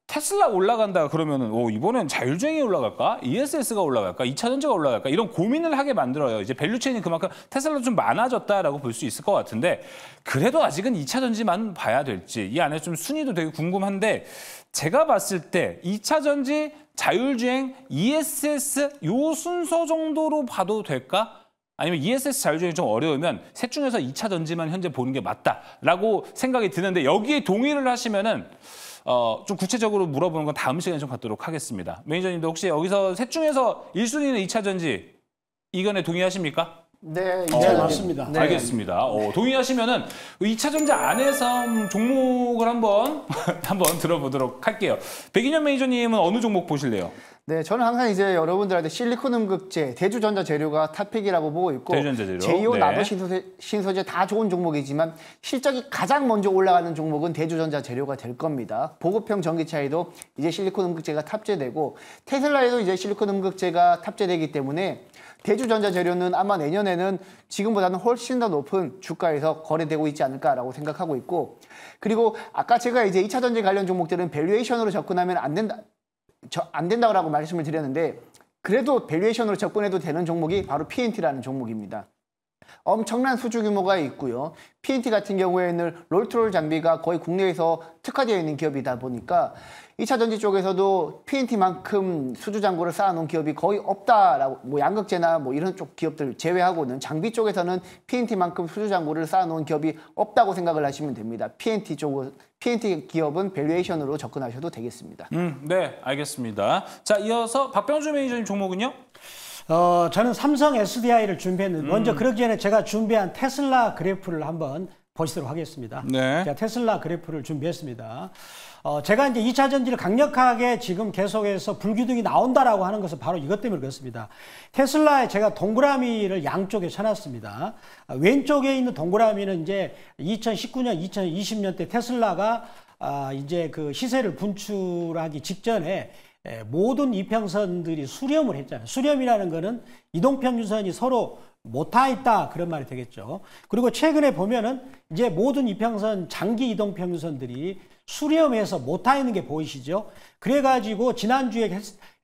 Speaker 1: 테슬라 올라간다 그러면은 이번엔 자율주행이 올라갈까? ESS가 올라갈까? 2차 전지가 올라갈까? 이런 고민을 하게 만들어요. 이제 밸류체인이 그만큼 테슬라도 좀 많아졌다라고 볼 수 있을 것 같은데, 그래도 아직은 2차 전지만 봐야 될지, 이 안에 좀 순위도 되게 궁금한데, 제가 봤을 때 2차 전지, 자율주행, ESS 요 순서 정도로 봐도 될까? 아니면 ESS 자율주행이 좀 어려우면 셋 중에서 2차 전지만 현재 보는 게 맞다라고 생각이 드는데, 여기에 동의를 하시면은 좀 구체적으로 물어보는 건 다음 시간에 좀 갖도록 하겠습니다. 매니저님도 혹시 여기서 셋 중에서 1순위는 2차 전지, 이견에 동의하십니까?
Speaker 2: 네,
Speaker 3: 네, 맞습니다.
Speaker 1: 네. 알겠습니다. 동의하시면은 2차 전지 안에서 종목을 한번 들어보도록 할게요. 백인현 매니저님은 어느 종목 보실래요?
Speaker 2: 네, 저는 항상 이제 여러분들한테 실리콘 음극재, 대주전자 재료가 탑픽이라고 보고 있고,
Speaker 1: 대주전자 재료.
Speaker 2: 제이오,
Speaker 1: 네.
Speaker 2: 나노 신소재 다 좋은 종목이지만 실적이 가장 먼저 올라가는 종목은 대주전자 재료가 될 겁니다. 보급형 전기차에도 이제 실리콘 음극재가 탑재되고, 테슬라에도 이제 실리콘 음극재가 탑재되기 때문에 대주전자 재료는 아마 내년에는 지금보다는 훨씬 더 높은 주가에서 거래되고 있지 않을까라고 생각하고 있고, 그리고 아까 제가 이제 2차 전지 관련 종목들은 밸류에이션으로 접근하면 안 된다고 말씀을 드렸는데, 그래도 밸류에이션으로 접근해도 되는 종목이 바로 PNT라는 종목입니다. 엄청난 수주 규모가 있고요. PNT 같은 경우에는 롤트롤 장비가 거의 국내에서 특화되어 있는 기업이다 보니까 2차 전지 쪽에서도 PNT만큼 수주 잔고를 쌓아놓은 기업이 거의 없다라고, 뭐 양극재나 뭐 이런 쪽 기업들 제외하고는 장비 쪽에서는 PNT만큼 수주 잔고를 쌓아놓은 기업이 없다고 생각을 하시면 됩니다. PNT 기업은 밸류에이션으로 접근하셔도 되겠습니다.
Speaker 1: 네, 알겠습니다. 자, 이어서 박병주 매니저님 종목은요?
Speaker 3: 저는 삼성 SDI를 준비했는데, 먼저 그러기 전에 제가 준비한 테슬라 그래프를 한번 보시도록 하겠습니다.
Speaker 1: 네.
Speaker 3: 제가 테슬라 그래프를 준비했습니다. 제가 이제 2차 전지를 강력하게 지금 계속해서 불기둥이 나온다라고 하는 것은 바로 이것 때문에 그렇습니다. 테슬라에 제가 동그라미를 양쪽에 쳐놨습니다. 왼쪽에 있는 동그라미는 이제 2019년, 2020년 때 테슬라가 이제 그 시세를 분출하기 직전에 모든 이평선들이 수렴을 했잖아요. 수렴이라는 거는 이동평균선이 서로 못타 있다, 그런 말이 되겠죠. 그리고 최근에 보면은 이제 모든 이평선, 장기 이동평균선들이 수렴해서 못타 있는 게 보이시죠? 그래가지고 지난주에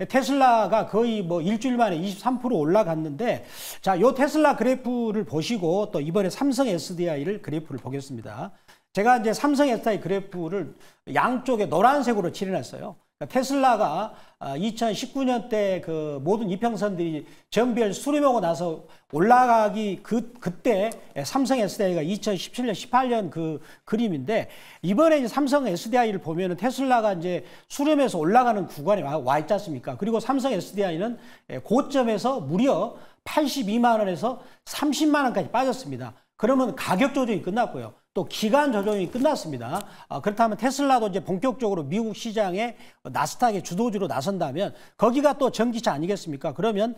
Speaker 3: 테슬라가 거의 뭐 일주일 만에 23% 올라갔는데, 자, 요 테슬라 그래프를 보시고 또 이번에 삼성 SDI를 그래프를 보겠습니다. 제가 이제 삼성 SDI 그래프를 양쪽에 노란색으로 칠해놨어요. 그러니까 테슬라가 2019년 때 그 모든 이평선들이 전별 수렴하고 나서 올라가기 그때 삼성 SDI가 2017년, 18년 그 그림인데 이번에 이제 삼성 SDI를 보면은 테슬라가 이제 수렴해서 올라가는 구간에 와 있지 않습니까? 그리고 삼성 SDI는 고점에서 무려 82만 원에서 30만 원까지 빠졌습니다. 그러면 가격 조정이 끝났고요. 또 기간 조정이 끝났습니다. 그렇다면 테슬라도 이제 본격적으로 미국 시장에 나스닥의 주도주로 나선다면 거기가 또 전기차 아니겠습니까? 그러면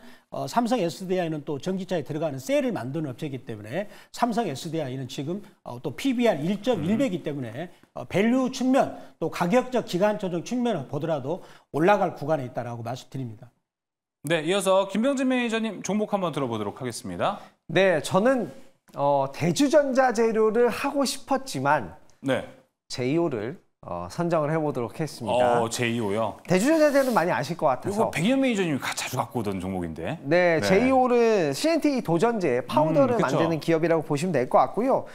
Speaker 3: 삼성 SDI는 또 전기차에 들어가는 셀을 만드는 업체이기 때문에 삼성 SDI는 지금 또 PBR 1.1배이기 때문에 밸류 측면 또 가격적 기간 조정 측면을 보더라도 올라갈 구간에 있다라고 말씀드립니다.
Speaker 1: 네, 이어서 김병진 매니저님 종목 한번 들어보도록 하겠습니다.
Speaker 4: 네, 저는 대주전자 재료를 하고 싶었지만
Speaker 1: 네.
Speaker 4: 제이오를 선정을 해보도록 했습니다.
Speaker 1: 제이오요?
Speaker 4: 대주전자 재료는 많이 아실 것 같아서.
Speaker 1: 이거 백현 매니저님이 자주 갖고 오던 종목인데.
Speaker 4: 네, 제이오는 CNT 도전제 파우더를 만드는 기업이라고 보시면 될 것 같고요.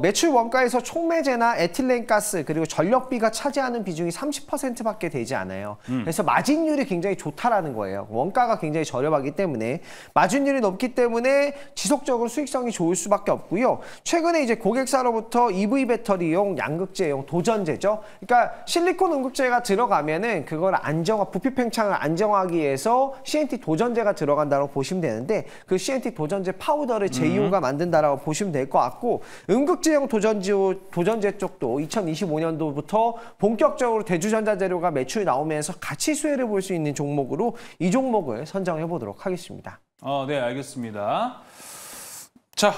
Speaker 4: 매출 원가에서 촉매제나 에틸렌가스 그리고 전력비가 차지하는 비중이 30%밖에 되지 않아요. 그래서 마진율이 굉장히 좋다라는 거예요. 원가가 굉장히 저렴하기 때문에 마진율이 높기 때문에 지속적으로 수익성이 좋을 수밖에 없고요. 최근에 이제 고객사로부터 EV 배터리용 양극재용 도전제죠. 그러니까 실리콘 응급제가 들어가면은 그걸 부피 팽창을 안정하기 위해서 CNT 도전제가 들어간다고 보시면 되는데 그 CNT 도전제 파우더를 제이오가 만든다라고 보시면 될 것 같고 응급제용 도전제 쪽도 2025년도부터 본격적으로 대주전자 재료가 매출이 나오면서 같이 수혜를 볼 수 있는 종목으로 이 종목을 선정해 보도록 하겠습니다.
Speaker 1: 네, 알겠습니다. 자,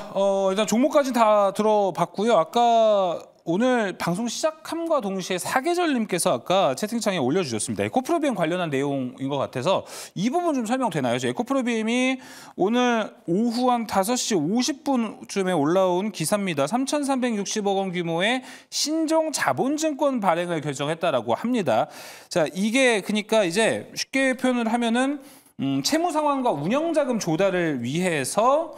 Speaker 1: 일단 종목까지 다 들어봤고요. 아까 오늘 방송 시작함과 동시에 사계절님께서 아까 채팅창에 올려주셨습니다. 에코프로비엠 관련한 내용인 것 같아서 이 부분 좀 설명되나요? 에코프로비엠이 오늘 오후 한 5시 50분쯤에 올라온 기사입니다. 3,360억 원 규모의 신종 자본증권 발행을 결정했다라고 합니다. 자, 이게 그러니까 이제 쉽게 표현을 하면은 채무 상환과 운영자금 조달을 위해서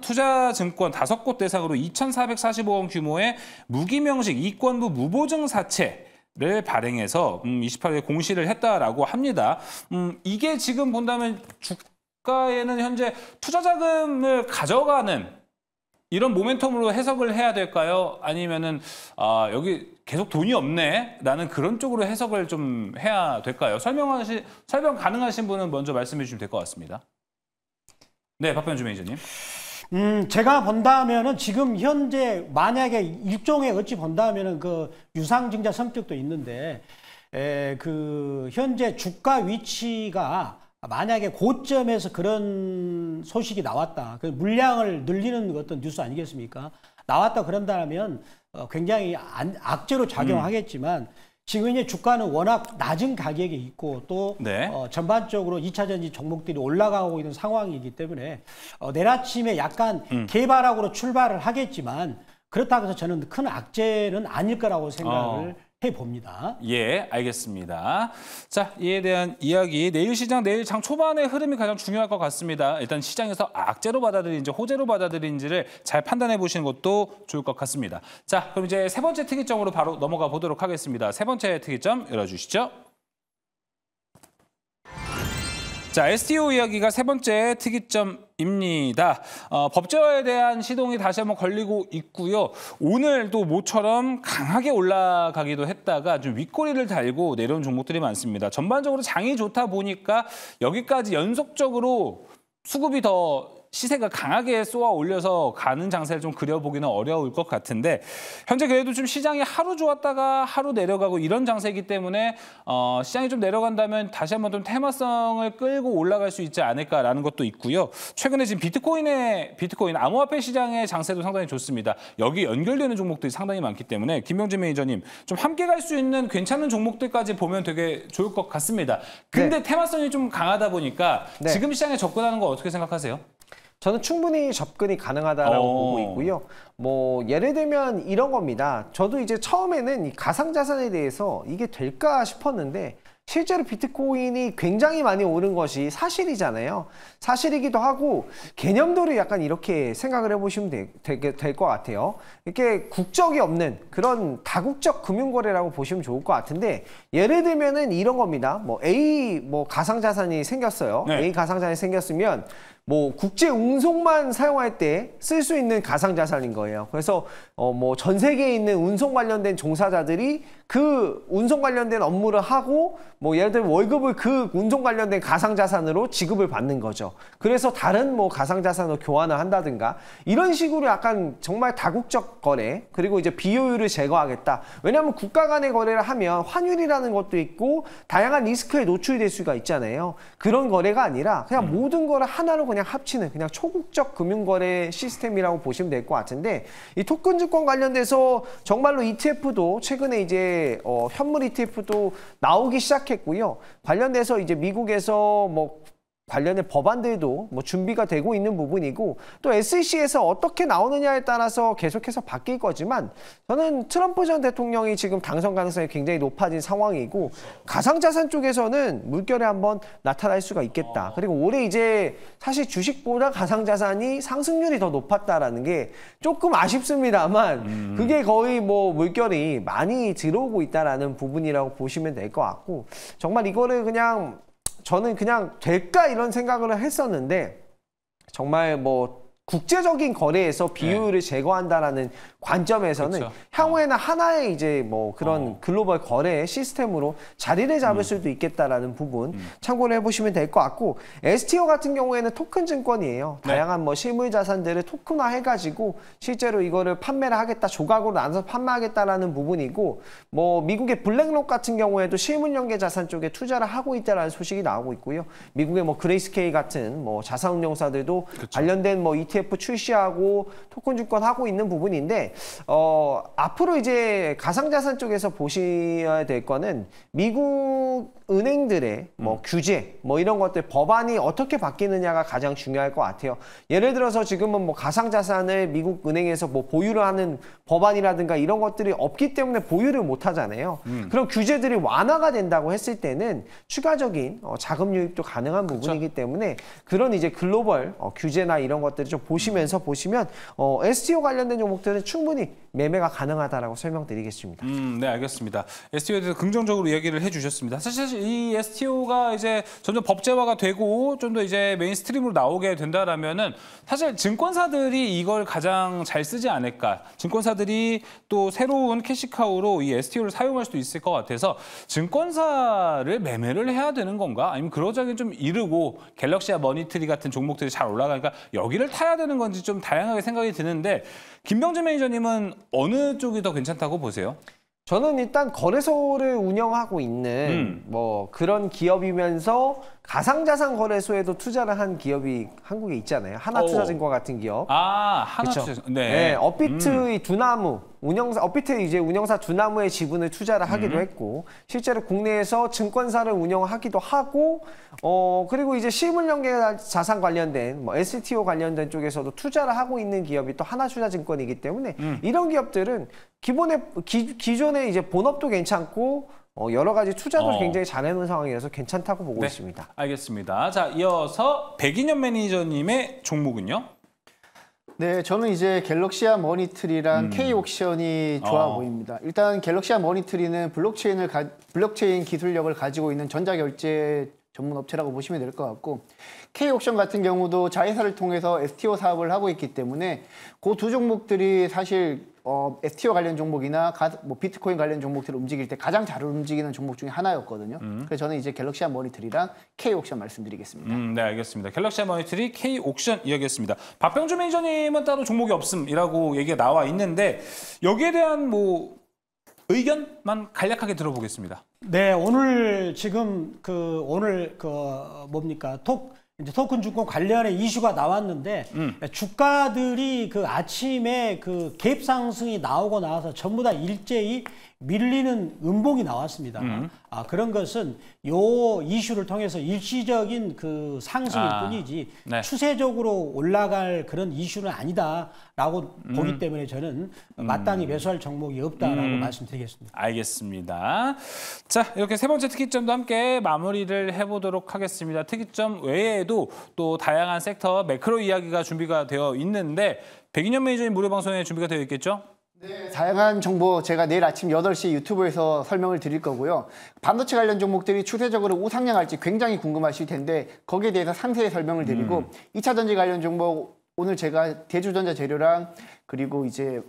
Speaker 1: 투자증권 5곳 대상으로 2,445억 원 규모의 무기명식 이권부 무보증 사채를 발행해서 28일에 공시를 했다라고 합니다. 이게 지금 본다면 주가에는 현재 투자자금을 가져가는 이런 모멘텀으로 해석을 해야 될까요? 아니면은 여기 계속 돈이 없네 라는 그런 쪽으로 해석을 좀 해야 될까요? 설명 가능하신 분은 먼저 말씀해 주시면 될 것 같습니다. 네, 박병주 매니저님.
Speaker 3: 제가 본다면은 지금 현재 만약에 일종의 어찌 본다면은 그 유상증자 성격도 있는데 그 현재 주가 위치가 만약에 고점에서 그런 소식이 나왔다. 그 물량을 늘리는 어떤 뉴스 아니겠습니까? 나왔다 그런다면 굉장히 악재로 작용하겠지만 지금 이제 주가는 워낙 낮은 가격에 있고 또
Speaker 1: 네.
Speaker 3: 전반적으로 2차전지 종목들이 올라가고 있는 상황이기 때문에 내일 아침에 약간 개발학으로 출발을 하겠지만 그렇다고 해서 저는 큰 악재는 아닐 거라고 생각을 해봅니다.
Speaker 1: 예, 알겠습니다. 자, 이에 대한 이야기, 내일 장 초반의 흐름이 가장 중요할 것 같습니다. 일단 시장에서 악재로 받아들인지 호재로 받아들인지를 잘 판단해 보시는 것도 좋을 것 같습니다. 자, 그럼 이제 세 번째 특이점으로 바로 넘어가 보도록 하겠습니다. 세 번째 특이점 열어주시죠. 자, STO 이야기가 세 번째 특이점입니다. 법제화에 대한 시동이 다시 한번 걸리고 있고요. 오늘도 모처럼 강하게 올라가기도 했다가 좀 윗꼬리를 달고 내려온 종목들이 많습니다. 전반적으로 장이 좋다 보니까 여기까지 연속적으로 수급이 더 시세가 강하게 쏘아 올려서 가는 장세를 좀 그려보기는 어려울 것 같은데 현재 그래도 좀 시장이 하루 좋았다가 하루 내려가고 이런 장세이기 때문에 시장이 좀 내려간다면 다시 한번 좀 테마성을 끌고 올라갈 수 있지 않을까라는 것도 있고요. 최근에 지금 비트코인 암호화폐 시장의 장세도 상당히 좋습니다. 여기 연결되는 종목들이 상당히 많기 때문에 김병진 매니저님 좀 함께 갈 수 있는 괜찮은 종목들까지 보면 되게 좋을 것 같습니다. 근데 네. 테마성이 좀 강하다 보니까 네. 지금 시장에 접근하는 거 어떻게 생각하세요?
Speaker 4: 저는 충분히 접근이 가능하다라고 보고 있고요. 뭐 예를 들면 이런 겁니다. 저도 이제 처음에는 이 가상자산에 대해서 이게 될까 싶었는데 실제로 비트코인이 굉장히 많이 오른 것이 사실이잖아요. 사실이기도 하고 개념도를 약간 이렇게 생각을 해보시면 될 것 같아요. 이렇게 국적이 없는 그런 다국적 금융거래라고 보시면 좋을 것 같은데 예를 들면은 이런 겁니다. 뭐 A 가상자산이 생겼어요.
Speaker 1: 네.
Speaker 4: A 가상자산이 생겼으면 뭐 국제 운송만 사용할 때 쓸 수 있는 가상자산인 거예요. 그래서 뭐 전 세계에 있는 운송 관련된 종사자들이 그 운송 관련된 업무를 하고 뭐 예를 들면 월급을 그 운송 관련된 가상자산으로 지급을 받는 거죠. 그래서 다른 뭐 가상자산으로 교환을 한다든가 이런 식으로 약간 정말 다국적 거래 그리고 이제 비효율을 제거하겠다. 왜냐하면 국가 간의 거래를 하면 환율이라는 것도 있고 다양한 리스크에 노출이 될 수가 있잖아요. 그런 거래가 아니라 그냥 모든 거를 하나로 그냥 합치는 그냥 초국적 금융거래 시스템이라고 보시면 될 것 같은데 이 토큰 증권 관련돼서 정말로 ETF도 최근에 이제 현물 ETF도 나오기 시작했고요. 관련돼서 이제 미국에서 뭐 관련된 법안들도 뭐 준비가 되고 있는 부분이고 또 SEC에서 어떻게 나오느냐에 따라서 계속해서 바뀔 거지만 저는 트럼프 전 대통령이 지금 당선 가능성이 굉장히 높아진 상황이고 가상자산 쪽에서는 물결에 한번 나타날 수가 있겠다. 그리고 올해 이제 사실 주식보다 가상자산이 상승률이 더 높았다라는 게 조금 아쉽습니다만 그게 거의 뭐 물결이 많이 들어오고 있다라는 부분이라고 보시면 될 것 같고 정말 이거를 그냥 저는 그냥 될까 이런 생각을 했었는데 정말 뭐 국제적인 거래에서 비효율을 제거한다라는 관점에서는
Speaker 1: 그렇죠.
Speaker 4: 향후에는 하나의 이제 뭐 그런 글로벌 거래 시스템으로 자리를 잡을 수도 있겠다라는 부분 참고를 해보시면 될 것 같고 STO 같은 경우에는 토큰 증권이에요.
Speaker 1: 네.
Speaker 4: 다양한 뭐 실물 자산들을 토큰화 해가지고 실제로 이거를 판매를 하겠다 조각으로 나눠서 판매하겠다라는 부분이고 뭐 미국의 블랙록 같은 경우에도 실물 연계 자산 쪽에 투자를 하고 있다라는 소식이 나오고 있고요. 미국의 뭐 그레이스케이 같은 뭐 자산운용사들도
Speaker 1: 그렇죠.
Speaker 4: 관련된 뭐 ETF 출시하고 토큰 증권 하고 있는 부분인데 앞으로 이제 가상자산 쪽에서 보셔야 될 거는 미국 은행들의 뭐 규제 뭐 이런 것들 법안이 어떻게 바뀌느냐가 가장 중요할 것 같아요. 예를 들어서 지금은 뭐 가상자산을 미국 은행에서 뭐 보유를 하는 법안이라든가 이런 것들이 없기 때문에 보유를 못 하잖아요. 그런 규제들이 완화가 된다고 했을 때는 추가적인 자금 유입도 가능한 부분이기 때문에 그런 이제 글로벌 규제나 이런 것들을 좀 보시면서 보시면 STO 관련된 종목들은 충분히 매매가 가능하다라고 설명드리겠습니다.
Speaker 1: 네, 알겠습니다. STO에 대해서 긍정적으로 이야기를 해주셨습니다. 사실 이 STO가 이제 점점 법제화가 되고 좀 더 이제 메인스트림으로 나오게 된다라면은 사실 증권사들이 이걸 가장 잘 쓰지 않을까. 증권사들이 또 새로운 캐시카우로 이 STO를 사용할 수도 있을 것 같아서 증권사를 매매를 해야 되는 건가? 아니면 그러자긴 좀 이르고 갤럭시와 머니트리 같은 종목들이 잘 올라가니까 여기를 타야 되는 건지 좀 다양하게 생각이 드는데 김병진 매니저님은 어느 쪽이 더 괜찮다고 보세요?
Speaker 4: 저는 일단 거래소를 운영하고 있는 뭐 그런 기업이면서 가상자산 거래소에도 투자를 한 기업이 한국에 있잖아요. 하나투자증권 같은 기업.
Speaker 1: 아, 하나투자증권. 네.
Speaker 4: 네, 업비트의 두나무 운영사 업비트 이제 운영사 두나무의 지분을 투자를 하기도 했고 실제로 국내에서 증권사를 운영하기도 하고 그리고 이제 실물연계 자산 관련된 뭐 STO 관련된 쪽에서도 투자를 하고 있는 기업이 또 하나투자증권이기 때문에 이런 기업들은 기존에 이제 본업도 괜찮고 여러 가지 투자도 굉장히 잘 해놓은 상황이라서 괜찮다고 보고 있습니다.
Speaker 1: 알겠습니다. 자, 이어서 백인현 매니저님의 종목은요?
Speaker 2: 네, 저는 이제 갤럭시아 머니트리랑 K옥션이 좋아 보입니다. 일단 갤럭시아 머니트리는 블록체인 기술력을 가지고 있는 전자결제 전문 업체라고 보시면 될 것 같고 K옥션 같은 경우도 자회사를 통해서 STO 사업을 하고 있기 때문에 그 두 종목들이 사실 STO 관련 종목이나 뭐 비트코인 관련 종목들을 움직일 때 가장 잘 움직이는 종목 중에 하나였거든요. 그래서 저는 이제 갤럭시아 머니트리랑 K옥션 말씀드리겠습니다.
Speaker 1: 네, 알겠습니다. 갤럭시아 머니트리 K옥션 이야기했습니다. 박병주 매니저님은 따로 종목이 없음이라고 얘기가 나와 있는데 여기에 대한 뭐 의견만 간략하게 들어보겠습니다.
Speaker 3: 네, 오늘 지금 뭡니까? 이제 토큰 증권 관련의 이슈가 나왔는데 주가들이 그 아침에 그 갭 상승이 나오고 나서 전부 다 일제히 밀리는 음봉이 나왔습니다. 그런 것은 요 이슈를 통해서 일시적인 그 상승일 뿐이지
Speaker 1: 네.
Speaker 3: 추세적으로 올라갈 그런 이슈는 아니다라고 보기 때문에 저는 마땅히 매수할 종목이 없다라고 말씀드리겠습니다.
Speaker 1: 알겠습니다. 자, 이렇게 세 번째 특이점도 함께 마무리를 해보도록 하겠습니다. 특이점 외에도 또 다양한 섹터 매크로 이야기가 준비가 되어 있는데 백인현 매니저님 무료 방송에 준비가 되어 있겠죠?
Speaker 2: 네, 다양한 정보 제가 내일 아침 8시 유튜브에서 설명을 드릴 거고요. 반도체 관련 종목들이 추세적으로 우상향할지 굉장히 궁금하실 텐데 거기에 대해서 상세히 설명을 드리고 2차 전지 관련 종목 오늘 제가 대주전자 재료랑 그리고 이제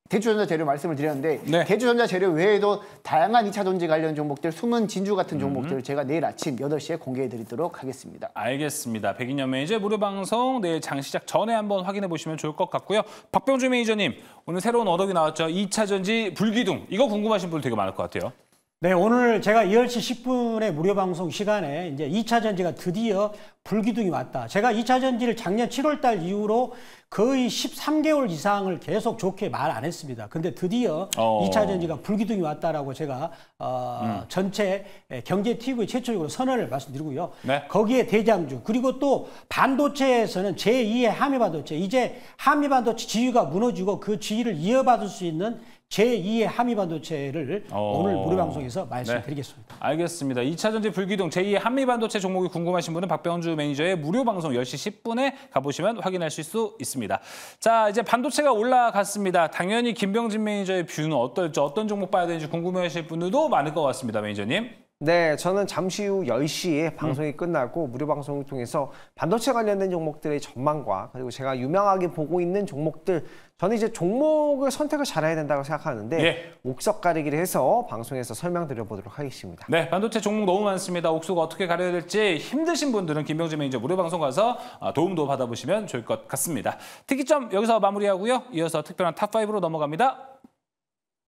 Speaker 2: 대주전자 재료 말씀을 드렸는데
Speaker 1: 네.
Speaker 2: 대주전자 재료 외에도 다양한 2차 전지 관련 종목들, 숨은 진주 같은 종목들을 제가 내일 아침 8시에 공개해 드리도록 하겠습니다.
Speaker 1: 알겠습니다. 백인현 매니저 무료 방송 내일 장 시작 전에 한번 확인해 보시면 좋을 것 같고요. 박병주 매니저님 오늘 새로운 어덕이 나왔죠. 2차 전지 불기둥. 이거 궁금하신 분 되게 많을 것 같아요.
Speaker 3: 네, 오늘 제가 10시 10분에 무료 방송 시간에 이제 2차 전지가 드디어 불기둥이 왔다. 제가 2차 전지를 작년 7월 달 이후로 거의 13개월 이상을 계속 좋게 말 안 했습니다. 근데 드디어 2차 전지가 불기둥이 왔다라고 제가 전체 경제 TV 최초적으로 선언을 말씀드리고요.
Speaker 1: 네.
Speaker 3: 거기에 대장주 그리고 또 반도체에서는 제2의 한미반도체 이제 한미반도체 지위가 무너지고 그 지위를 이어받을 수 있는 제2의 한미반도체를 오늘 무료 방송에서 말씀드리겠습니다.
Speaker 1: 네. 알겠습니다. 2차 전지 불기둥 제2의 한미반도체 종목이 궁금하신 분은 박병주 매니저의 무료 방송 10시 10분에 가보시면 확인하실 수 있습니다. 자, 이제 반도체가 올라갔습니다. 당연히 김병진 매니저의 뷰는 어떨지 어떤 종목 봐야 되는지 궁금해하실 분들도 많을 것 같습니다. 매니저님.
Speaker 4: 네, 저는 잠시 후 10시에 방송이 끝나고 무료 방송을 통해서 반도체 관련된 종목들의 전망과 그리고 제가 유명하게 보고 있는 종목들 저는 이제 종목을 선택을 잘해야 된다고 생각하는데
Speaker 1: 예.
Speaker 4: 옥석 가리기를 해서 방송에서 설명드려보도록 하겠습니다.
Speaker 1: 네, 반도체 종목 너무 많습니다. 옥수가 어떻게 가려야 될지 힘드신 분들은 김병진 매니저 무료 방송 가서 도움도 받아보시면 좋을 것 같습니다. 특이점 여기서 마무리하고요. 이어서 특별한 탑5로 넘어갑니다.